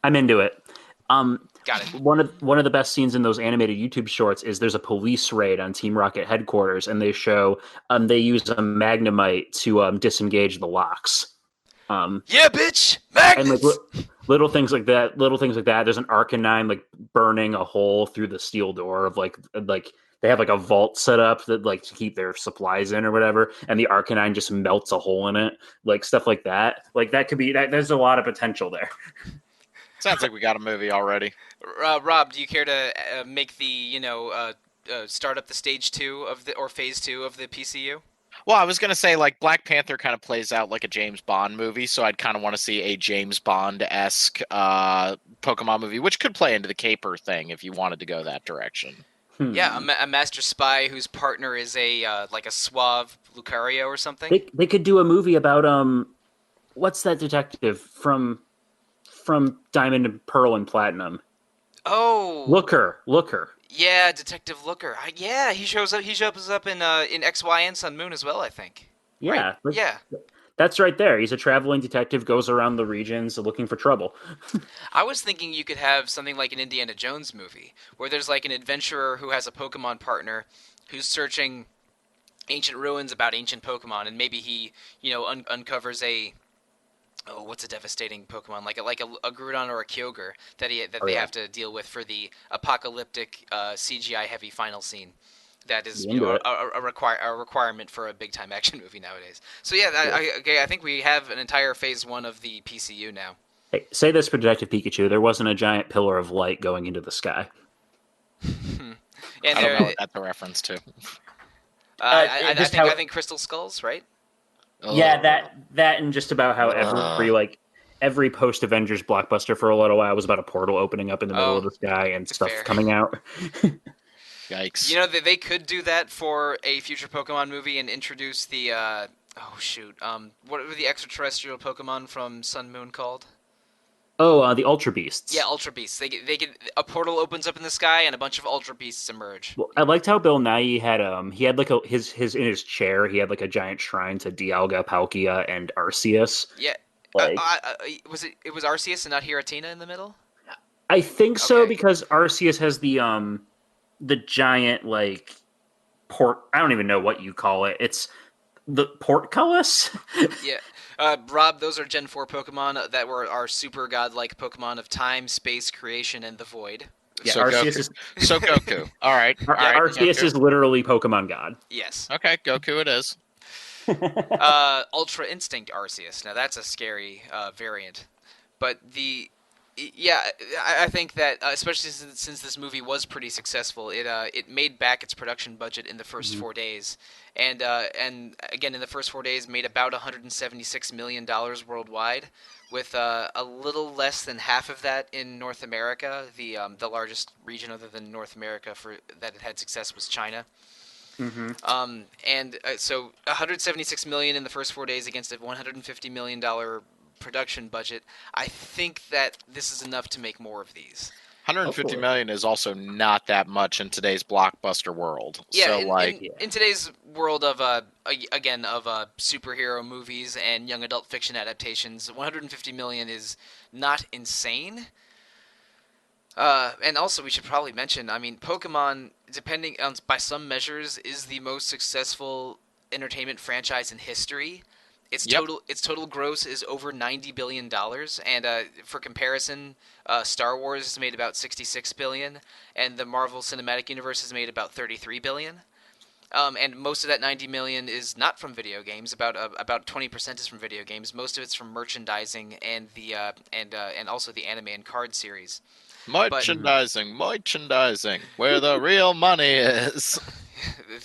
Speaker 2: I'm into it.
Speaker 1: Got it.
Speaker 2: One of the best scenes in those animated YouTube shorts is there's a police raid on Team Rocket headquarters, and they show they use a Magnemite to disengage the locks.
Speaker 1: Yeah, bitch!
Speaker 2: And like
Speaker 1: Magnets!
Speaker 2: little things like that. There's an Arcanine like burning a hole through the steel door of like they have like a vault set up that like to keep their supplies in or whatever, and the Arcanine just melts a hole in it, like stuff like that. Like that could be that. There's a lot of potential there.
Speaker 3: Sounds like we got a movie already.
Speaker 1: Rob, do you care to make the, start up the stage 2 or phase 2 of the PCU?
Speaker 3: Well, I was gonna say like Black Panther kind of plays out like a James Bond movie, so I'd kind of want to see a James Bond-esque Pokemon movie, which could play into the caper thing if you wanted to go that direction.
Speaker 1: Yeah, a master spy whose partner is like a suave Lucario or something.
Speaker 2: They could do a movie about what's that detective from Diamond and Pearl and Platinum?
Speaker 1: Oh,
Speaker 2: Looker.
Speaker 1: yeah, Detective Looker. Yeah, he shows up. He shows up in X, Y, and Sun Moon as well, I think.
Speaker 2: Yeah,
Speaker 1: Right? Yeah.
Speaker 2: that's right there. He's a traveling detective, goes around the regions looking for trouble.
Speaker 1: I was thinking you could have something like an Indiana Jones movie, where there's like an adventurer who has a Pokemon partner who's searching ancient ruins about ancient Pokemon, and maybe he, uncovers what's a devastating Pokemon like a Groudon or a Kyogre that they have to deal with for the apocalyptic CGI heavy final scene. That is a requirement for a big time action movie nowadays. So yeah, I think we have an entire phase 1 of the PCU now.
Speaker 2: Hey, say this for Detective Pikachu: there wasn't a giant pillar of light going into the sky.
Speaker 1: And
Speaker 3: I don't know what that's a reference to.
Speaker 1: I think Crystal Skulls, right?
Speaker 2: Yeah, that and just about how every post Avengers blockbuster for a little while was about a portal opening up in the middle of the sky and stuff
Speaker 1: fair.
Speaker 2: coming out.
Speaker 3: Yikes!
Speaker 1: They could do that for a future Pokemon movie and introduce the what were the extraterrestrial Pokemon from Sun Moon called?
Speaker 2: Oh, the Ultra Beasts.
Speaker 1: Yeah, Ultra Beasts. They get a portal opens up in the sky and a bunch of Ultra Beasts emerge.
Speaker 2: Well, I liked how Bill Nighy had like his in his chair he had like a giant shrine to Dialga, Palkia, and Arceus.
Speaker 1: Yeah.
Speaker 2: Like,
Speaker 1: it was Arceus and not Giratina in the middle?
Speaker 2: I think so
Speaker 1: Okay.
Speaker 2: because Arceus has the giant like port. I don't even know what you call it. It's the portcullis.
Speaker 1: Yeah. Rob, those are Gen 4 Pokemon that were our super godlike Pokemon of time, space, creation, and the void.
Speaker 2: Yeah,
Speaker 3: So
Speaker 2: Arceus
Speaker 3: Goku.
Speaker 2: is
Speaker 3: So Goku. All right.
Speaker 2: Arceus
Speaker 3: Goku.
Speaker 2: is literally Pokemon God.
Speaker 1: Yes.
Speaker 3: Okay, Goku it is.
Speaker 1: Ultra Instinct Arceus. Now that's a scary variant. But I think that especially since this movie was pretty successful, it made back its production budget in the first 4 days, and again in the first 4 days made about $176 million worldwide, with a little less than half of that in North America. The largest region other than North America for that it had success was China.
Speaker 2: Mm-hmm.
Speaker 1: So 176 million in the first 4 days against a 150 million dollar production budget. I think that this is enough to make more of these.
Speaker 3: 150
Speaker 2: Hopefully.
Speaker 3: million is also not that much in today's blockbuster world.
Speaker 1: Yeah,
Speaker 3: So like,
Speaker 1: in today's world of again of superhero movies and young adult fiction adaptations, 150 million is not insane. And also, we should probably mention. I mean, Pokemon, depending on by some measures, is the most successful entertainment franchise in history.
Speaker 3: yep.
Speaker 1: Its total gross is over $90 billion, and for comparison, Star Wars has made about 66 billion, and the Marvel Cinematic Universe has made about 33 billion. And most of that 90 million is not from video games. About 20% is from video games. Most of it's from merchandising and and also the anime and card series.
Speaker 3: Merchandising, where the real money is.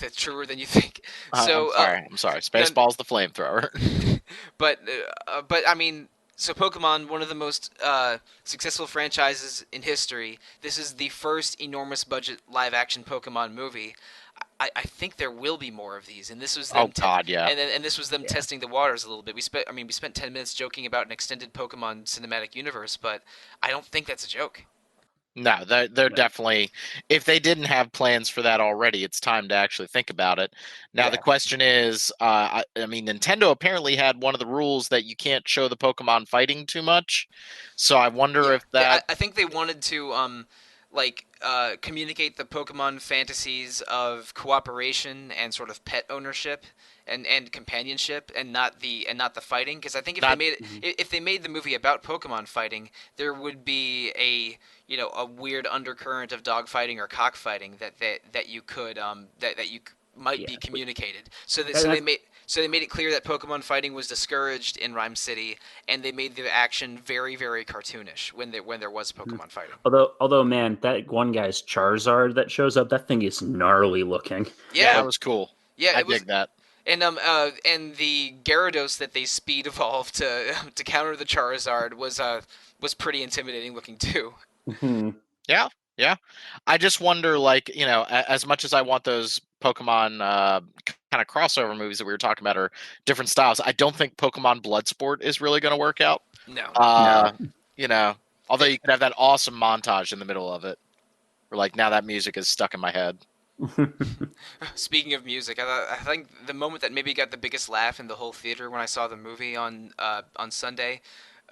Speaker 1: That's truer than you think.
Speaker 3: I'm sorry. Spaceball's the flamethrower.
Speaker 1: But I mean, so Pokemon, one of the most successful franchises in history. This is the first enormous budget live action Pokemon movie. I think there will be more of these, and this was them.
Speaker 3: Yeah.
Speaker 1: And this was them testing the waters a little bit. We spent 10 minutes joking about an extended Pokemon cinematic universe, but I don't think that's a joke.
Speaker 3: No, they're definitely. If they didn't have plans for that already, it's time to actually think about it. Now the question is, I mean, Nintendo apparently had one of the rules that you can't show the Pokemon fighting too much. So I wonder if that.
Speaker 1: I think they wanted to communicate the Pokemon fantasies of cooperation and sort of pet ownership and companionship, and not the fighting. Because I think if they made the movie about Pokemon fighting, there would be a weird undercurrent of dogfighting or cockfighting that you could might be communicated. So they made it clear that Pokemon fighting was discouraged in Rhyme City, and they made the action very, very cartoonish when there was Pokemon fighting.
Speaker 2: Although, man, that one guy's Charizard that shows up, that thing is gnarly looking.
Speaker 3: Yeah, that was cool.
Speaker 1: Yeah,
Speaker 3: I dig that.
Speaker 1: And the Gyarados that they speed evolved to counter the Charizard was pretty intimidating looking too.
Speaker 2: Mm-hmm.
Speaker 3: Yeah. I just wonder, like, as much as I want those Pokemon kind of crossover movies that we were talking about, or different styles, I don't think Pokemon Bloodsport is really going to work out.
Speaker 1: No.
Speaker 3: Although you could have that awesome montage in the middle of it, where like now that music is stuck in my head.
Speaker 1: Speaking of music, I think the moment that maybe got the biggest laugh in the whole theater when I saw the movie on Sunday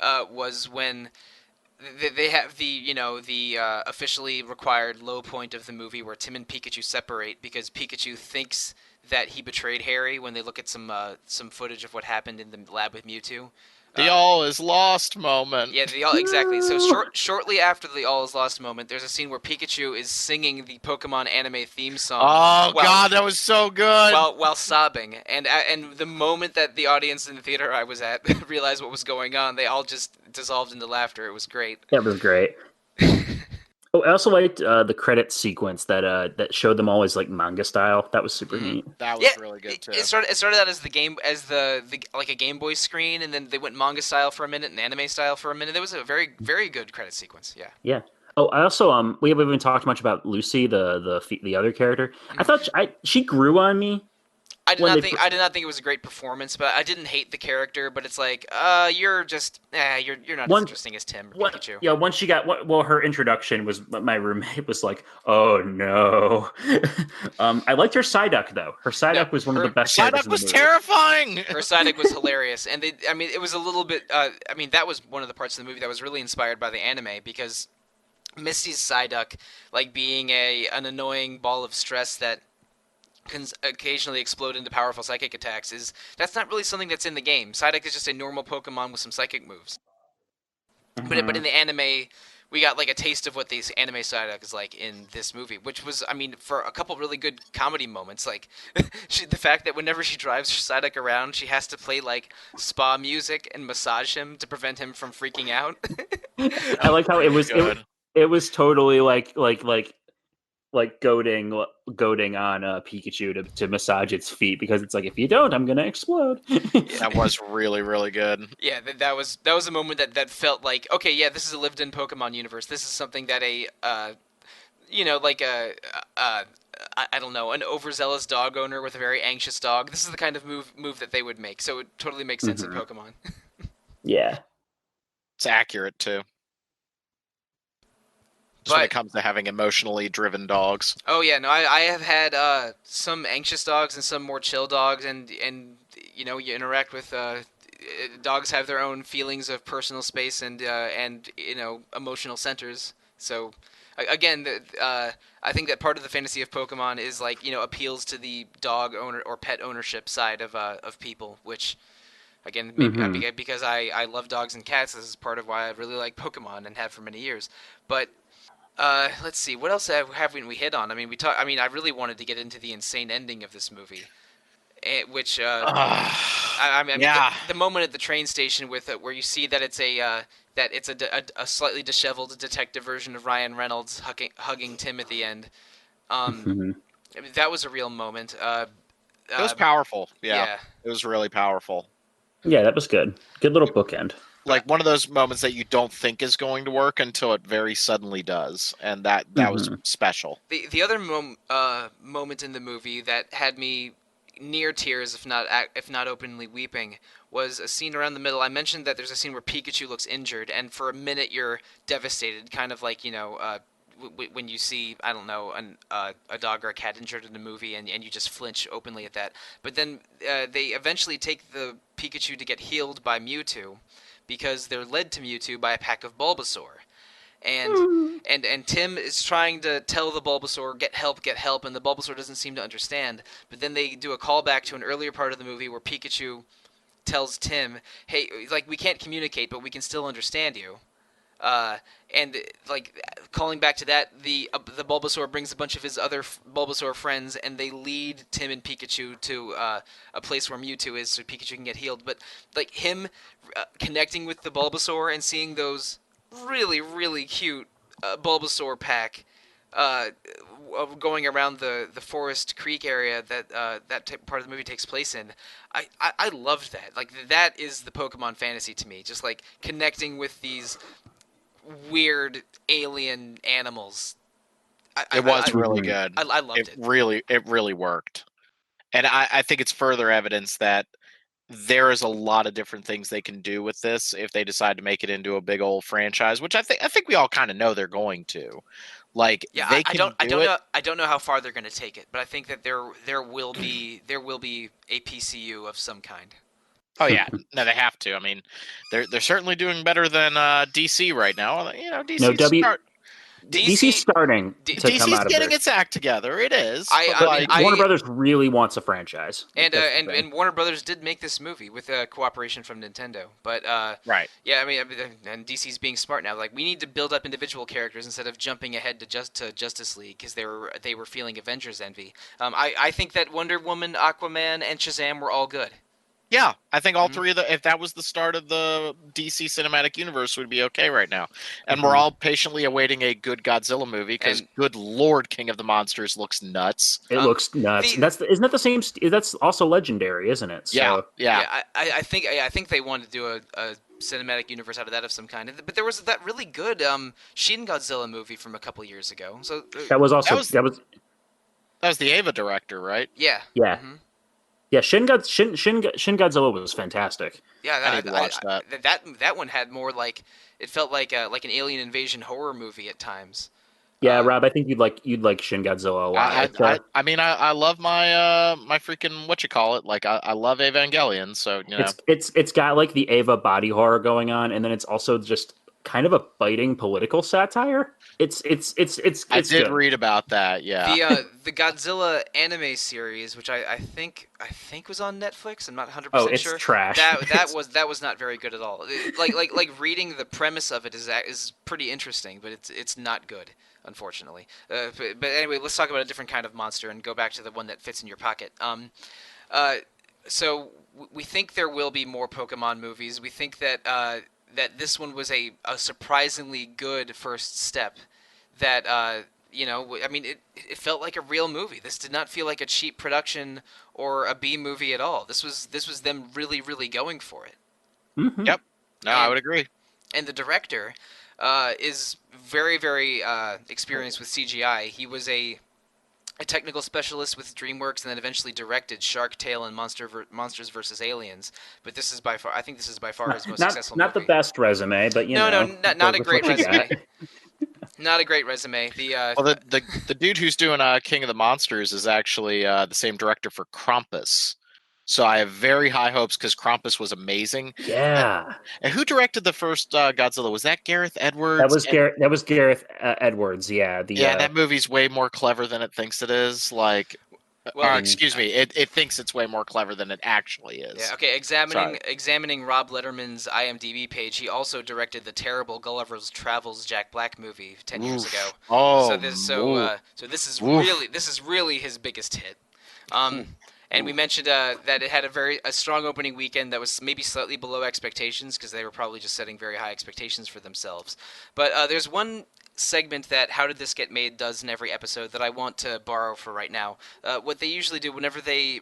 Speaker 1: was when they have the officially required low point of the movie where Tim and Pikachu separate because Pikachu thinks that he betrayed Harry when they look at some footage of what happened in the lab with Mewtwo.
Speaker 3: The all is lost moment.
Speaker 1: Yeah, exactly. So shortly after the all is lost moment, there's a scene where Pikachu is singing the Pokemon anime theme song.
Speaker 3: Oh God, that was so good.
Speaker 1: While sobbing, and the moment that the audience in the theater I was at realized what was going on, they all just dissolved into laughter. It was great.
Speaker 2: That was great. Oh, I also liked the credit sequence that showed them all as like manga style. That was super neat.
Speaker 3: That was really good too.
Speaker 1: It started out as the like a Game Boy screen, and then they went manga style for a minute and anime style for a minute. There was a very, very good credit sequence. Yeah.
Speaker 2: Yeah. Oh, I also we haven't even talked much about Lucy, the other character. I thought she grew on me.
Speaker 1: I did not think it was a great performance, but I didn't hate the character. But it's like, you're not as interesting as Tim or Pikachu.
Speaker 2: Yeah, once she got her introduction was my roommate was like, oh no. I liked her Psyduck though. Her Psyduck was one of the best.
Speaker 3: Psyduck was terrifying.
Speaker 1: Her Psyduck was hilarious, and it was a little bit. That was one of the parts of the movie that was really inspired by the anime because Misty's Psyduck, like being an annoying ball of stress that can occasionally explode into powerful psychic attacks, that's not really something that's in the game. Psyduck is just a normal Pokemon with some psychic moves. Mm-hmm. But in the anime, we got like a taste of what the anime Psyduck is like in this movie, which was, for a couple really good comedy moments, like the fact that whenever she drives Psyduck around, she has to play like spa music and massage him to prevent him from freaking out.
Speaker 2: I like how it was totally like goading on Pikachu to massage its feet because it's like, if you don't, I'm gonna explode.
Speaker 3: That was really, really good.
Speaker 1: Yeah, that was a moment that felt like, okay, yeah, this is a lived-in Pokemon universe. This is something that I don't know, an overzealous dog owner with a very anxious dog. This is the kind of move that they would make. So it totally makes sense in Pokemon.
Speaker 2: Yeah.
Speaker 3: It's accurate too. Just when it comes to having emotionally driven dogs.
Speaker 1: Oh yeah, no, I have had some anxious dogs and some more chill dogs, and you interact with dogs have their own feelings of personal space and emotional centers. So again, I think that part of the fantasy of Pokemon is like appeals to the dog owner or pet ownership side of people, which again maybe because I love dogs and cats. This is part of why I really like Pokemon and have for many years, but. Let's see. What else haven't we hit on? I mean, I really wanted to get into the insane ending of this movie, which I mean,
Speaker 3: yeah.
Speaker 1: the moment at the train station with where you see that it's a slightly disheveled detective version of Ryan Reynolds hugging Tim at the end. I mean, that was a real moment.
Speaker 3: It was powerful. Yeah,
Speaker 1: yeah.
Speaker 3: it was really powerful.
Speaker 2: Yeah, that was good. Good little bookend.
Speaker 3: Like one of those moments that you don't think is going to work until it very suddenly does, and that was special.
Speaker 1: The other moment in the movie that had me near tears, if not openly weeping, was a scene around the middle. I mentioned that there's a scene where Pikachu looks injured, and for a minute you're devastated, kind of like when you see, I don't know, a dog or a cat injured in a movie, and you just flinch openly at that. But then they eventually take the Pikachu to get healed by Mewtwo, because they're led to Mewtwo by a pack of Bulbasaur. And Tim is trying to tell the Bulbasaur, get help, and the Bulbasaur doesn't seem to understand. But then they do a callback to an earlier part of the movie where Pikachu tells Tim, hey, like, we can't communicate, but we can still understand you. And like calling back to that, the Bulbasaur brings a bunch of his other Bulbasaur friends, and they lead Tim and Pikachu to a place where Mewtwo is, so Pikachu can get healed. But like him connecting with the Bulbasaur and seeing those really really cute Bulbasaur pack going around the Forest Creek area that part of the movie takes place in. I loved that. Like that is the Pokemon fantasy to me. Just like connecting with these weird alien animals.
Speaker 3: It was really good.
Speaker 1: I loved it.
Speaker 3: It really worked. And I think it's further evidence that there is a lot of different things they can do with this if they decide to make it into a big old franchise, which I think we all kind of know they're going to. Like
Speaker 1: yeah,
Speaker 3: they can
Speaker 1: I don't know how far they're going to take it, but I think that there will be a PCU of some kind.
Speaker 3: Oh yeah, no, they have to. I mean, they're certainly doing better than DC right now. You know,
Speaker 2: DC's starting to come out of
Speaker 3: getting its act together. It is.
Speaker 2: Warner Brothers really wants a franchise,
Speaker 1: and Warner Brothers did make this movie with cooperation from Nintendo. But
Speaker 3: right,
Speaker 1: yeah, I mean, and DC's being smart now. Like we need to build up individual characters instead of jumping ahead to Justice League because they were feeling Avengers envy. I think that Wonder Woman, Aquaman, and Shazam were all good.
Speaker 3: Yeah, I think all three of if that was the start of the DC cinematic universe, would be okay right now. And we're all patiently awaiting a good Godzilla movie because, good Lord, King of the Monsters looks nuts.
Speaker 2: It looks nuts. Isn't that the same? That's also Legendary, isn't it?
Speaker 3: So, yeah.
Speaker 1: I think they wanted to do a cinematic universe out of that of some kind. But there was that really good Shin Godzilla movie from a couple years ago. So
Speaker 2: that was
Speaker 3: the Ava director, right?
Speaker 1: Yeah.
Speaker 2: Yeah. Mm-hmm. Yeah, Shin Godzilla was fantastic.
Speaker 1: Yeah,
Speaker 3: I need to watch that.
Speaker 1: That one had more like it felt like an alien invasion horror movie at times.
Speaker 2: Yeah, Rob, I think you'd like Shin Godzilla a
Speaker 3: lot. I mean, I love my my freaking whatchamacallit. Like I love Evangelion, so you know
Speaker 2: it's got like the Ava body horror going on, and then it's also just kind of a biting political satire. It's I
Speaker 3: did read about that. Yeah,
Speaker 1: the Godzilla anime series, which I think was on Netflix. I'm not 100%
Speaker 2: sure.
Speaker 1: It's
Speaker 2: trash.
Speaker 1: That was not very good at all. Like reading the premise of it is pretty interesting, but it's not good, unfortunately. But anyway, let's talk about a different kind of monster and go back to the one that fits in your pocket. So we think there will be more Pokemon movies. We think that that this one was a surprisingly good first step. That I mean, it felt like a real movie. This did not feel like a cheap production or a B movie at all. This was them really, really going for it.
Speaker 2: Mm-hmm.
Speaker 3: Yep. No, I would agree.
Speaker 1: And the director is very, very experienced with CGI. He was a a technical specialist with DreamWorks, and then eventually directed Shark Tale and Monsters vs. Aliens. But this is by far, I think this is by far his most successful
Speaker 2: not the
Speaker 1: movie.
Speaker 2: best resume, but
Speaker 1: No, not a
Speaker 2: with
Speaker 1: great
Speaker 2: what you got.
Speaker 1: resume. Not a great resume.
Speaker 3: Well, the dude who's doing King of the Monsters is actually the same director for Krampus. So I have very high hopes because Krampus was amazing.
Speaker 2: Yeah,
Speaker 3: And who directed the first Godzilla? Was that Gareth Edwards?
Speaker 2: that was Gareth Edwards. Yeah,
Speaker 3: Yeah, that movie's way more clever than it thinks it is. Like,
Speaker 1: Well,
Speaker 3: excuse me, it thinks it's way more clever than it actually is.
Speaker 1: yeah, okay.
Speaker 3: Sorry.
Speaker 1: Examining Rob Letterman's IMDb page, he also directed the terrible Gulliver's Travels Jack Black movie 10 years ago.
Speaker 3: Oh,
Speaker 1: so this is really his biggest hit. And we mentioned that it had a strong opening weekend that was maybe slightly below expectations because they were probably just setting very high expectations for themselves. But there's one segment that How Did This Get Made does in every episode that I want to borrow for right now. What they usually do whenever they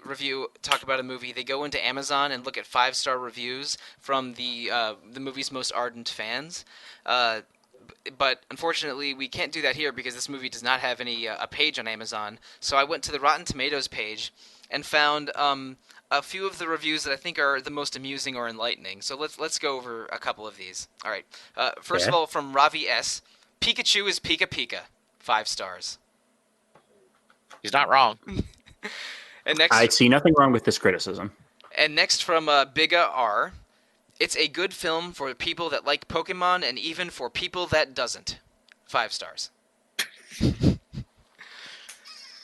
Speaker 1: talk about a movie, they go into Amazon and look at 5-star reviews from the movie's most ardent fans. But unfortunately, we can't do that here because this movie does not have a page on Amazon. So I went to the Rotten Tomatoes page and found a few of the reviews that I think are the most amusing or enlightening. So let's go over a couple of these. All right. First of all, from Ravi S. Pikachu is Pika Pika. 5 stars.
Speaker 3: He's not wrong.
Speaker 1: And next,
Speaker 2: I see nothing wrong with this criticism.
Speaker 1: And next from Biga R. It's a good film for people that like Pokemon and even for people that doesn't. 5 stars.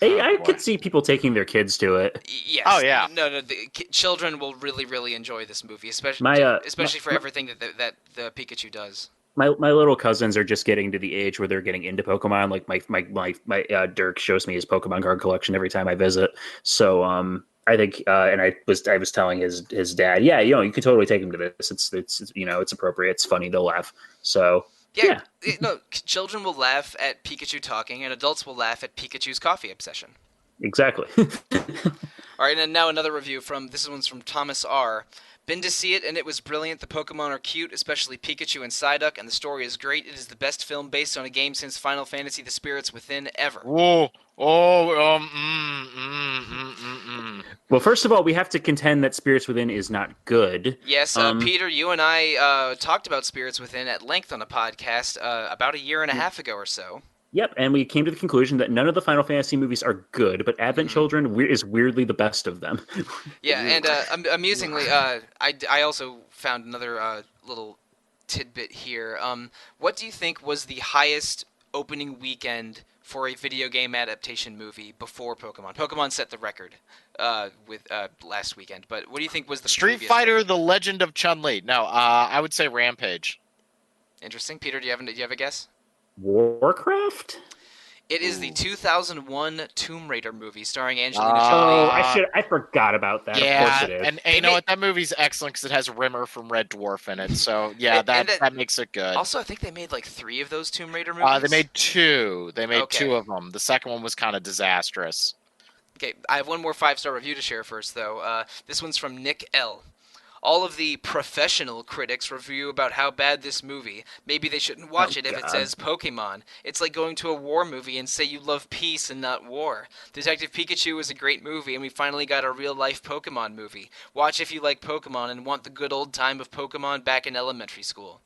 Speaker 2: I could see people taking their kids to it.
Speaker 1: Yes.
Speaker 3: Oh, yeah.
Speaker 1: No. The children will really, really enjoy this movie, especially for everything that the Pikachu does.
Speaker 2: My little cousins are just getting to the age where they're getting into Pokemon. Like my Dirk shows me his Pokemon card collection every time I visit. So I think and I was telling his dad, yeah, you can totally take him to this. It's it's appropriate. It's funny. They'll laugh. So. Yeah.
Speaker 1: No, children will laugh at Pikachu talking, and adults will laugh at Pikachu's coffee obsession.
Speaker 2: Exactly.
Speaker 1: All right, and now another review this one's from Thomas R. Been to see it, and it was brilliant. The Pokemon are cute, especially Pikachu and Psyduck, and the story is great. It is the best film based on a game since Final Fantasy: The Spirits Within ever.
Speaker 3: Whoa.
Speaker 2: Well, first of all, we have to contend that Spirits Within is not good.
Speaker 1: Yes, Peter, you and I talked about Spirits Within at length on a podcast about a year and a half ago or so.
Speaker 2: Yep, and we came to the conclusion that none of the Final Fantasy movies are good, but Advent Children is weirdly the best of them.
Speaker 1: Yeah, and amusingly, I also found another little tidbit here. What do you think was the highest opening weekend for a video game adaptation movie before Pokemon? Pokemon set the record with last weekend, but what do you think was the
Speaker 3: Street Fighter: The Legend of Chun-Li? No, I would say Rampage.
Speaker 1: Interesting, Peter. Do you have a guess?
Speaker 2: Warcraft?
Speaker 1: It is the 2001 Tomb Raider movie starring Angelina Jolie.
Speaker 2: Oh, I forgot about that.
Speaker 3: Yeah,
Speaker 2: of course it is.
Speaker 3: And you know what? That movie's excellent because it has Rimmer from Red Dwarf in it. So yeah, that makes it good.
Speaker 1: Also, I think they made like 3 of those Tomb Raider movies.
Speaker 3: They made 2. They made 2 of them. The second one was kind of disastrous.
Speaker 1: Okay, I have one more 5-star review to share first, though. This one's from Nick L. All of the professional critics review about how bad this movie. Maybe they shouldn't watch it if it says Pokemon. It's like going to a war movie and say you love peace and not war. Detective Pikachu is a great movie, and we finally got a real-life Pokemon movie. Watch if you like Pokemon and want the good old time of Pokemon back in elementary school.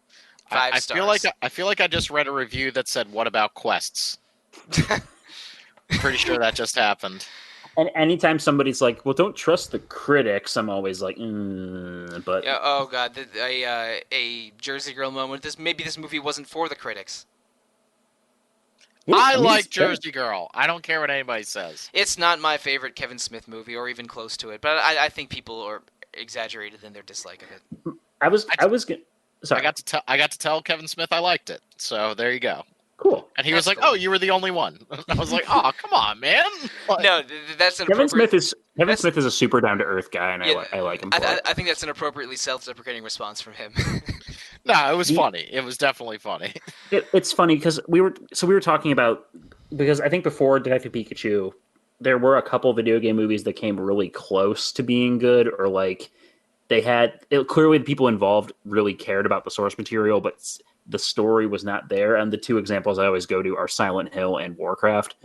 Speaker 1: 5 stars.
Speaker 3: I feel like I just read a review that said, "What about quests?" Pretty sure that just happened.
Speaker 2: And anytime somebody's like, "Well, don't trust the critics," I'm always like, but
Speaker 1: yeah, oh god, a Jersey Girl moment. Maybe this movie wasn't for the critics.
Speaker 3: I like Jersey Girl. I don't care what anybody says.
Speaker 1: It's not my favorite Kevin Smith movie, or even close to it. But I think people are exaggerated in their dislike of it.
Speaker 2: Sorry.
Speaker 3: I got to tell Kevin Smith I liked it. So there you go.
Speaker 2: Cool.
Speaker 3: And he was like, "Oh, you were the only one." I was like, "Oh, come on, man."
Speaker 1: No, that's an
Speaker 2: Kevin Smith is a super down to earth guy, and I like him.
Speaker 1: I think that's an appropriately self-deprecating response from him.
Speaker 3: No, it was funny. It was definitely funny.
Speaker 2: It's funny because we were talking about, because I think before Detective Pikachu, there were a couple video game movies that came really close to being good, or like clearly the people involved really cared about the source material, but the story was not there. And the two examples I always go to are Silent Hill and Warcraft.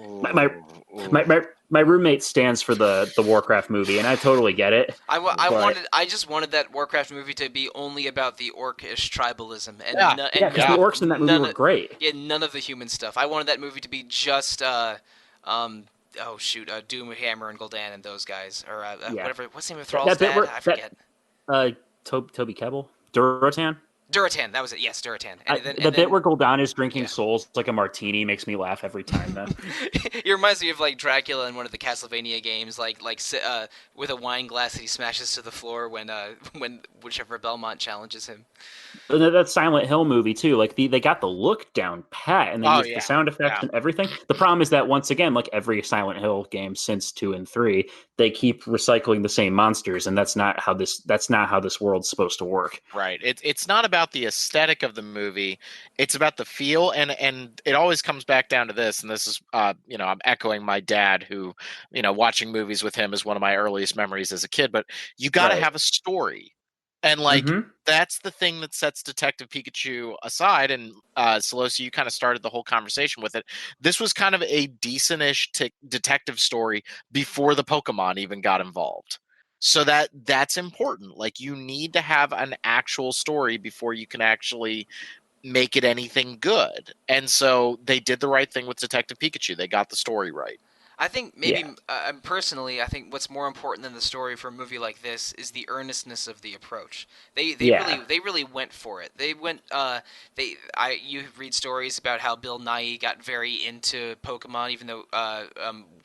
Speaker 2: My roommate stands for the Warcraft movie, and I totally get it.
Speaker 1: I just wanted that Warcraft movie to be only about the orcish tribalism, and
Speaker 2: because the orcs in that movie were great.
Speaker 1: Yeah, none of the human stuff. I wanted that movie to be just Doomhammer and Gul'dan and those guys, or whatever. What's the name of Thrall's dad? I forget.
Speaker 2: Toby Kebbell, Durotan.
Speaker 1: Durotan, that was it. Yes, Durotan.
Speaker 2: The bit where Gul'dan is drinking souls like a martini makes me laugh every time. Though
Speaker 1: it reminds me of like Dracula in one of the Castlevania games, like with a wine glass that he smashes to the floor when whichever Belmont challenges him.
Speaker 2: That Silent Hill movie too. Like they got the look down pat, and they used the sound effects and everything. The problem is that once again, like every Silent Hill game since 2 and 3, they keep recycling the same monsters, and that's not how this world's supposed to work.
Speaker 3: Right. It's not about the aesthetic of the movie. It's about the feel, and it always comes back down to this. And this is, I'm echoing my dad, who, watching movies with him is one of my earliest memories as a kid. But you got to have a story. And that's the thing that sets Detective Pikachu aside. And Sollosi, you kind of started the whole conversation with it. This was kind of a decent-ish detective story before the Pokemon even got involved. So that's important. Like, you need to have an actual story before you can actually make it anything good. And so they did the right thing with Detective Pikachu. They got the story right.
Speaker 1: I think maybe personally, I think what's more important than the story for a movie like this is the earnestness of the approach. They really went for it. They went. You read stories about how Bill Nighy got very into Pokemon, even though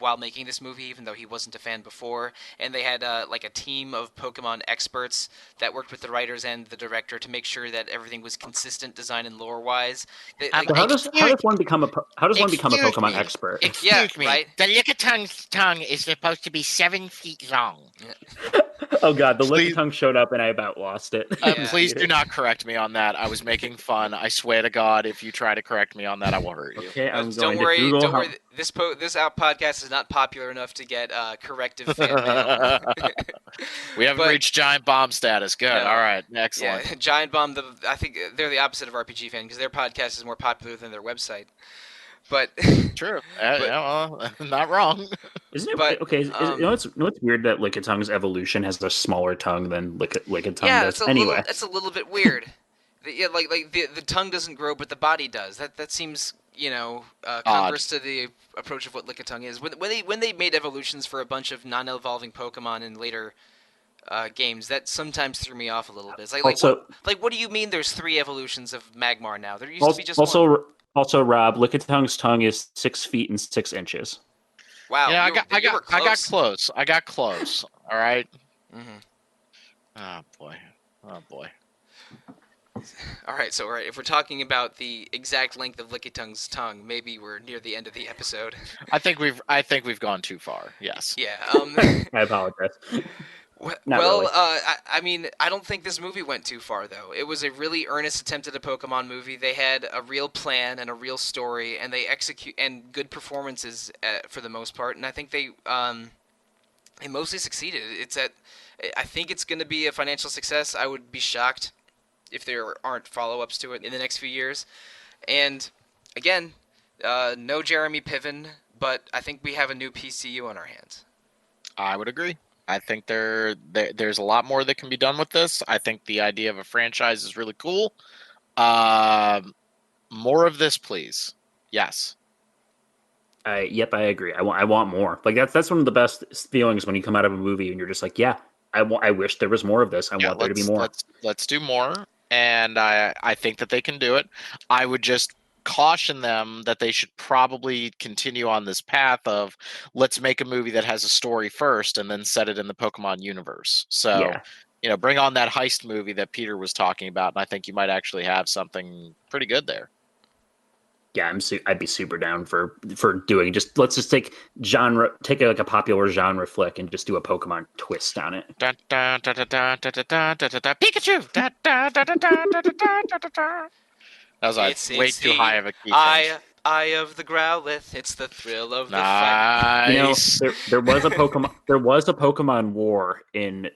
Speaker 1: while making this movie, even though he wasn't a fan before, and they had like a team of Pokemon experts that worked with the writers and the director to make sure that everything was consistent, design and lore wise.
Speaker 2: How does one become a Pokemon expert?
Speaker 3: Excuse me.
Speaker 1: Right?
Speaker 3: The Lickitung's tongue is supposed to be 7 feet long.
Speaker 2: Oh God, the Lickitung showed up and I about lost it.
Speaker 3: Please do not correct me on that. I was making fun. I swear to God, if you try to correct me on that, I will hurt you.
Speaker 2: Okay,
Speaker 1: don't worry. This podcast is not popular enough to get corrective fan mail.
Speaker 3: We haven't reached Giant Bomb status. Good.
Speaker 1: No.
Speaker 3: All right. Excellent.
Speaker 1: Yeah, Giant Bomb. I think they're the opposite of RPG Fan because their podcast is more popular than their website. But
Speaker 3: true. Not wrong.
Speaker 2: Isn't it? But, okay. It's weird that Lickitun's evolution has a smaller tongue than Lickitung does.
Speaker 1: It's a little bit weird. The tongue doesn't grow, but the body does. That seems converse to the approach of what Lickitung is. When they made evolutions for a bunch of non-evolving Pokemon in later games, that sometimes threw me off a little bit. It's what do you mean? There's 3 evolutions of Magmar now. There used to be just one.
Speaker 2: Also, Rob, Lickitung's tongue is 6 feet and 6 inches.
Speaker 1: Wow!
Speaker 3: I got close. All right.
Speaker 1: Mm-hmm.
Speaker 3: Oh boy.
Speaker 1: All right. So, if we're talking about the exact length of Lickitun's tongue, maybe we're near the end of the episode.
Speaker 3: I think we've gone too far. Yes.
Speaker 1: Yeah.
Speaker 2: I apologize.
Speaker 1: Really. I mean, I don't think this movie went too far, though. It was a really earnest attempt at a Pokemon movie. They had a real plan and a real story, and they execute and good performances for the most part. And I think they mostly succeeded. I think it's going to be a financial success. I would be shocked if there aren't follow-ups to it in the next few years. And again, no Jeremy Piven, but I think we have a new PCU on our hands.
Speaker 3: I would agree. I think there's a lot more that can be done with this. I think the idea of a franchise is really cool. More of this, please. Yes.
Speaker 2: Yep, I agree. I want more. Like that's one of the best feelings when you come out of a movie and you're just like, yeah, I wish there was more of this. I want there to be more.
Speaker 3: Let's do more. And I think that they can do it. I would just caution them that they should probably continue on this path of let's make a movie that has a story first and then set it in the Pokemon universe. So, bring on that heist movie that Peter was talking about, and I think you might actually have something pretty good there.
Speaker 2: Yeah, I'd be super down for doing let's just take like a popular genre flick and just do a Pokemon twist on it.
Speaker 3: Pikachu. That was way too high of a key.
Speaker 1: Eye of the Growlithe. It's the thrill of the fight.
Speaker 2: There was a Pokemon. There was a Pokemon War in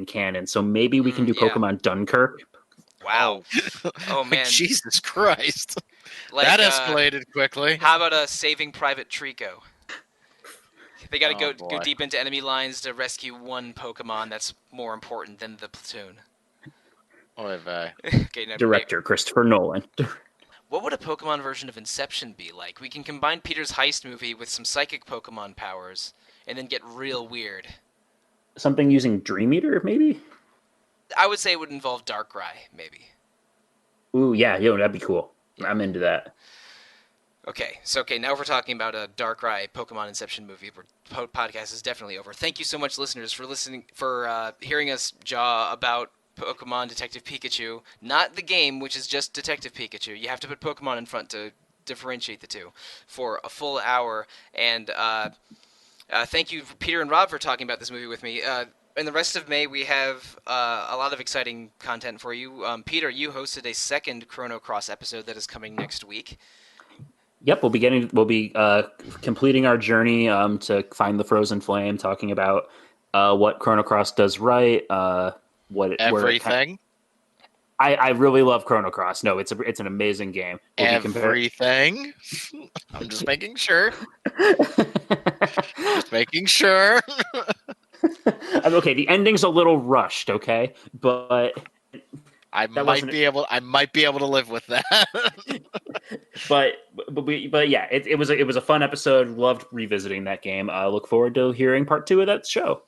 Speaker 2: canon, so maybe we can do Pokemon Dunkirk.
Speaker 1: Wow. Oh man.
Speaker 3: Jesus Christ.
Speaker 1: Like,
Speaker 3: That escalated quickly.
Speaker 1: How about Saving Private Trico? They got to go
Speaker 3: boy.
Speaker 1: deep into enemy lines to rescue one Pokemon that's more important than the platoon.
Speaker 3: Oy vey.
Speaker 1: Okay, now,
Speaker 2: Director Christopher Nolan.
Speaker 1: what would a Pokemon version of Inception be like? We can combine Peter's heist movie with some psychic Pokemon powers, and then get real weird.
Speaker 2: Something using Dream Eater, maybe?
Speaker 1: I would say it would involve Darkrai, maybe.
Speaker 2: Ooh, yeah, that'd be cool. I'm into that.
Speaker 1: Okay, so now we're talking about a Darkrai Pokemon Inception movie. Podcast is definitely over. Thank you so much, listeners, for hearing us jaw about Pokemon Detective Pikachu. Not the game, which is just Detective Pikachu. You have to put Pokemon in front to differentiate the two for a full hour. And thank you, Peter and Rob, for talking about this movie with me. In the rest of May, we have a lot of exciting content for you. Peter, you hosted a second Chrono Cross episode that is coming next week.
Speaker 2: Yep, we'll be completing our journey to find the Frozen Flame, talking about what Chrono Cross does right,
Speaker 3: Everything.
Speaker 2: I really love Chrono Cross. No, it's an amazing game.
Speaker 3: Everything. I'm just making sure. Just making sure.
Speaker 2: Okay, the ending's a little rushed, okay, but
Speaker 3: I might be able to live with that.
Speaker 2: but yeah, it was a fun episode. Loved revisiting that game. Look forward to hearing part 2 of that show.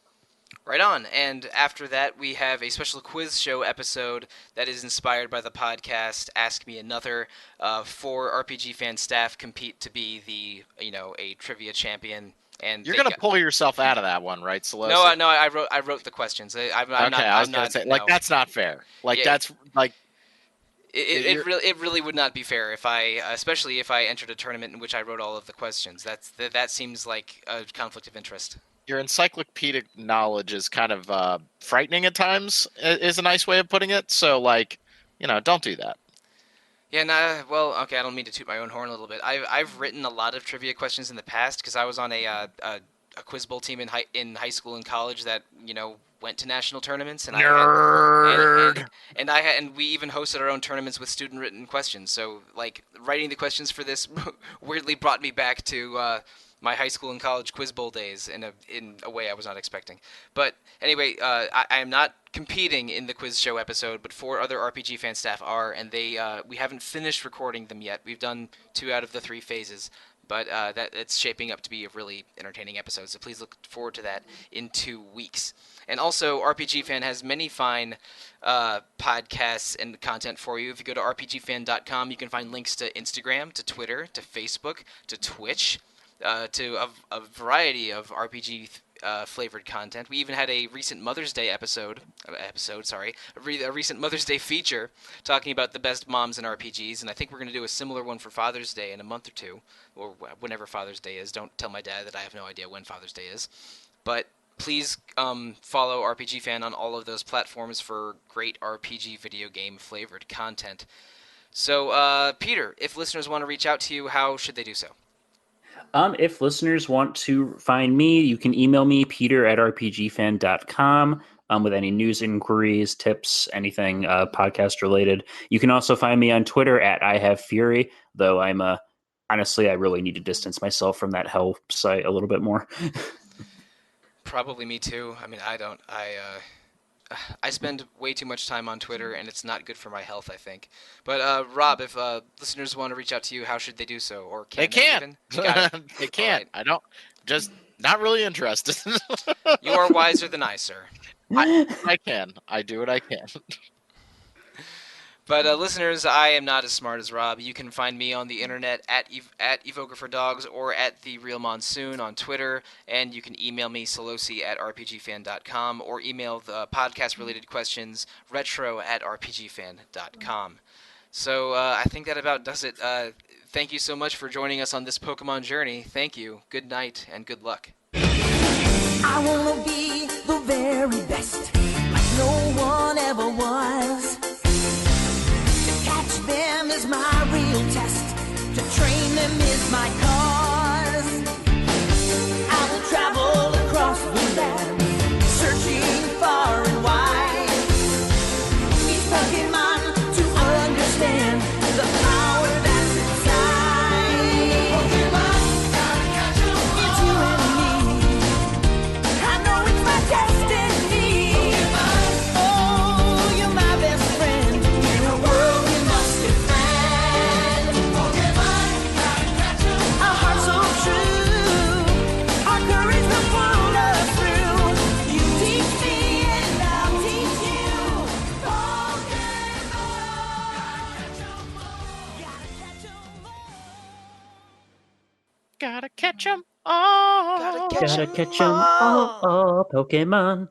Speaker 1: Right on. And after that, we have a special quiz show episode that is inspired by the podcast Ask Me Another. 4 RPG fan staff compete to be a trivia champion. And
Speaker 3: you're gonna pull yourself out of that one, right, Sollosi?
Speaker 1: No. I wrote the questions.
Speaker 3: I was gonna say, like, that's not fair. Like, that's like.
Speaker 1: It really would not be fair especially if I entered a tournament in which I wrote all of the questions. That seems like a conflict of interest.
Speaker 3: Your encyclopedic knowledge is kind of frightening at times, is a nice way of putting it. So, like, don't do that.
Speaker 1: Yeah, well, okay, I don't mean to toot my own horn a little bit. I've written a lot of trivia questions in the past because I was on a quiz bowl team in high school and college that went to national tournaments, and
Speaker 3: Nerd.
Speaker 1: and we even hosted our own tournaments with student written questions. So, like, writing the questions for this weirdly brought me back to my high school and college quiz bowl days in a way I was not expecting. But anyway, I am not competing in the quiz show episode, but 4 other RPG fan staff are, and we haven't finished recording them yet. We've done 2 out of the 3 phases, but that it's shaping up to be a really entertaining episode. So please look forward to that in 2 weeks. And also, RPG Fan has many fine podcasts and content for you. If you go to rpgfan.com, you can find links to Instagram, to Twitter, to Facebook, to Twitch, to a variety of RPG flavored content. We even had a recent Mother's Day a recent Mother's Day feature talking about the best moms in RPGs, and I think we're going to do a similar one for Father's Day in a month or 2, or whenever Father's Day is. Don't tell my dad that I have no idea when Father's Day is. But please follow RPG Fan on all of those platforms for great RPG video game flavored content. So, Peter, if listeners want to reach out to you, how should they do so?
Speaker 2: If listeners want to find me, you can email me, peter@rpgfan.com, with any news inquiries, tips, anything podcast related. You can also find me on Twitter @IHaveFury, though honestly, I really need to distance myself from that hell site a little bit more.
Speaker 1: Probably me too. I mean, I spend way too much time on Twitter, and it's not good for my health, I think. But Rob, if listeners want to reach out to you, how should they do so? Or can
Speaker 3: they can't. They can't. Right. I don't. Just not really interested.
Speaker 1: You are wiser than I, sir.
Speaker 3: I can. I do what I can.
Speaker 1: But listeners, I am not as smart as Rob. You can find me on the internet at Evoker for Dogs or at The Real Monsoon on Twitter, and you can email me, Sollosi @rpgfan.com, or email the podcast-related questions, retro@rpgfan.com. So I think that about does it. Thank you so much for joining us on this Pokemon journey. Thank you. Good night, and good luck.
Speaker 4: I want to be the very best, like no one ever was. Catch them is my real test. To train them is my cause. I will travel across the land, searching far and wide. These Pokemon
Speaker 3: Gotta catch 'em all.
Speaker 1: Gotta catch
Speaker 2: Gotta
Speaker 1: 'em
Speaker 2: catch 'em
Speaker 1: all.
Speaker 2: all, Pokemon.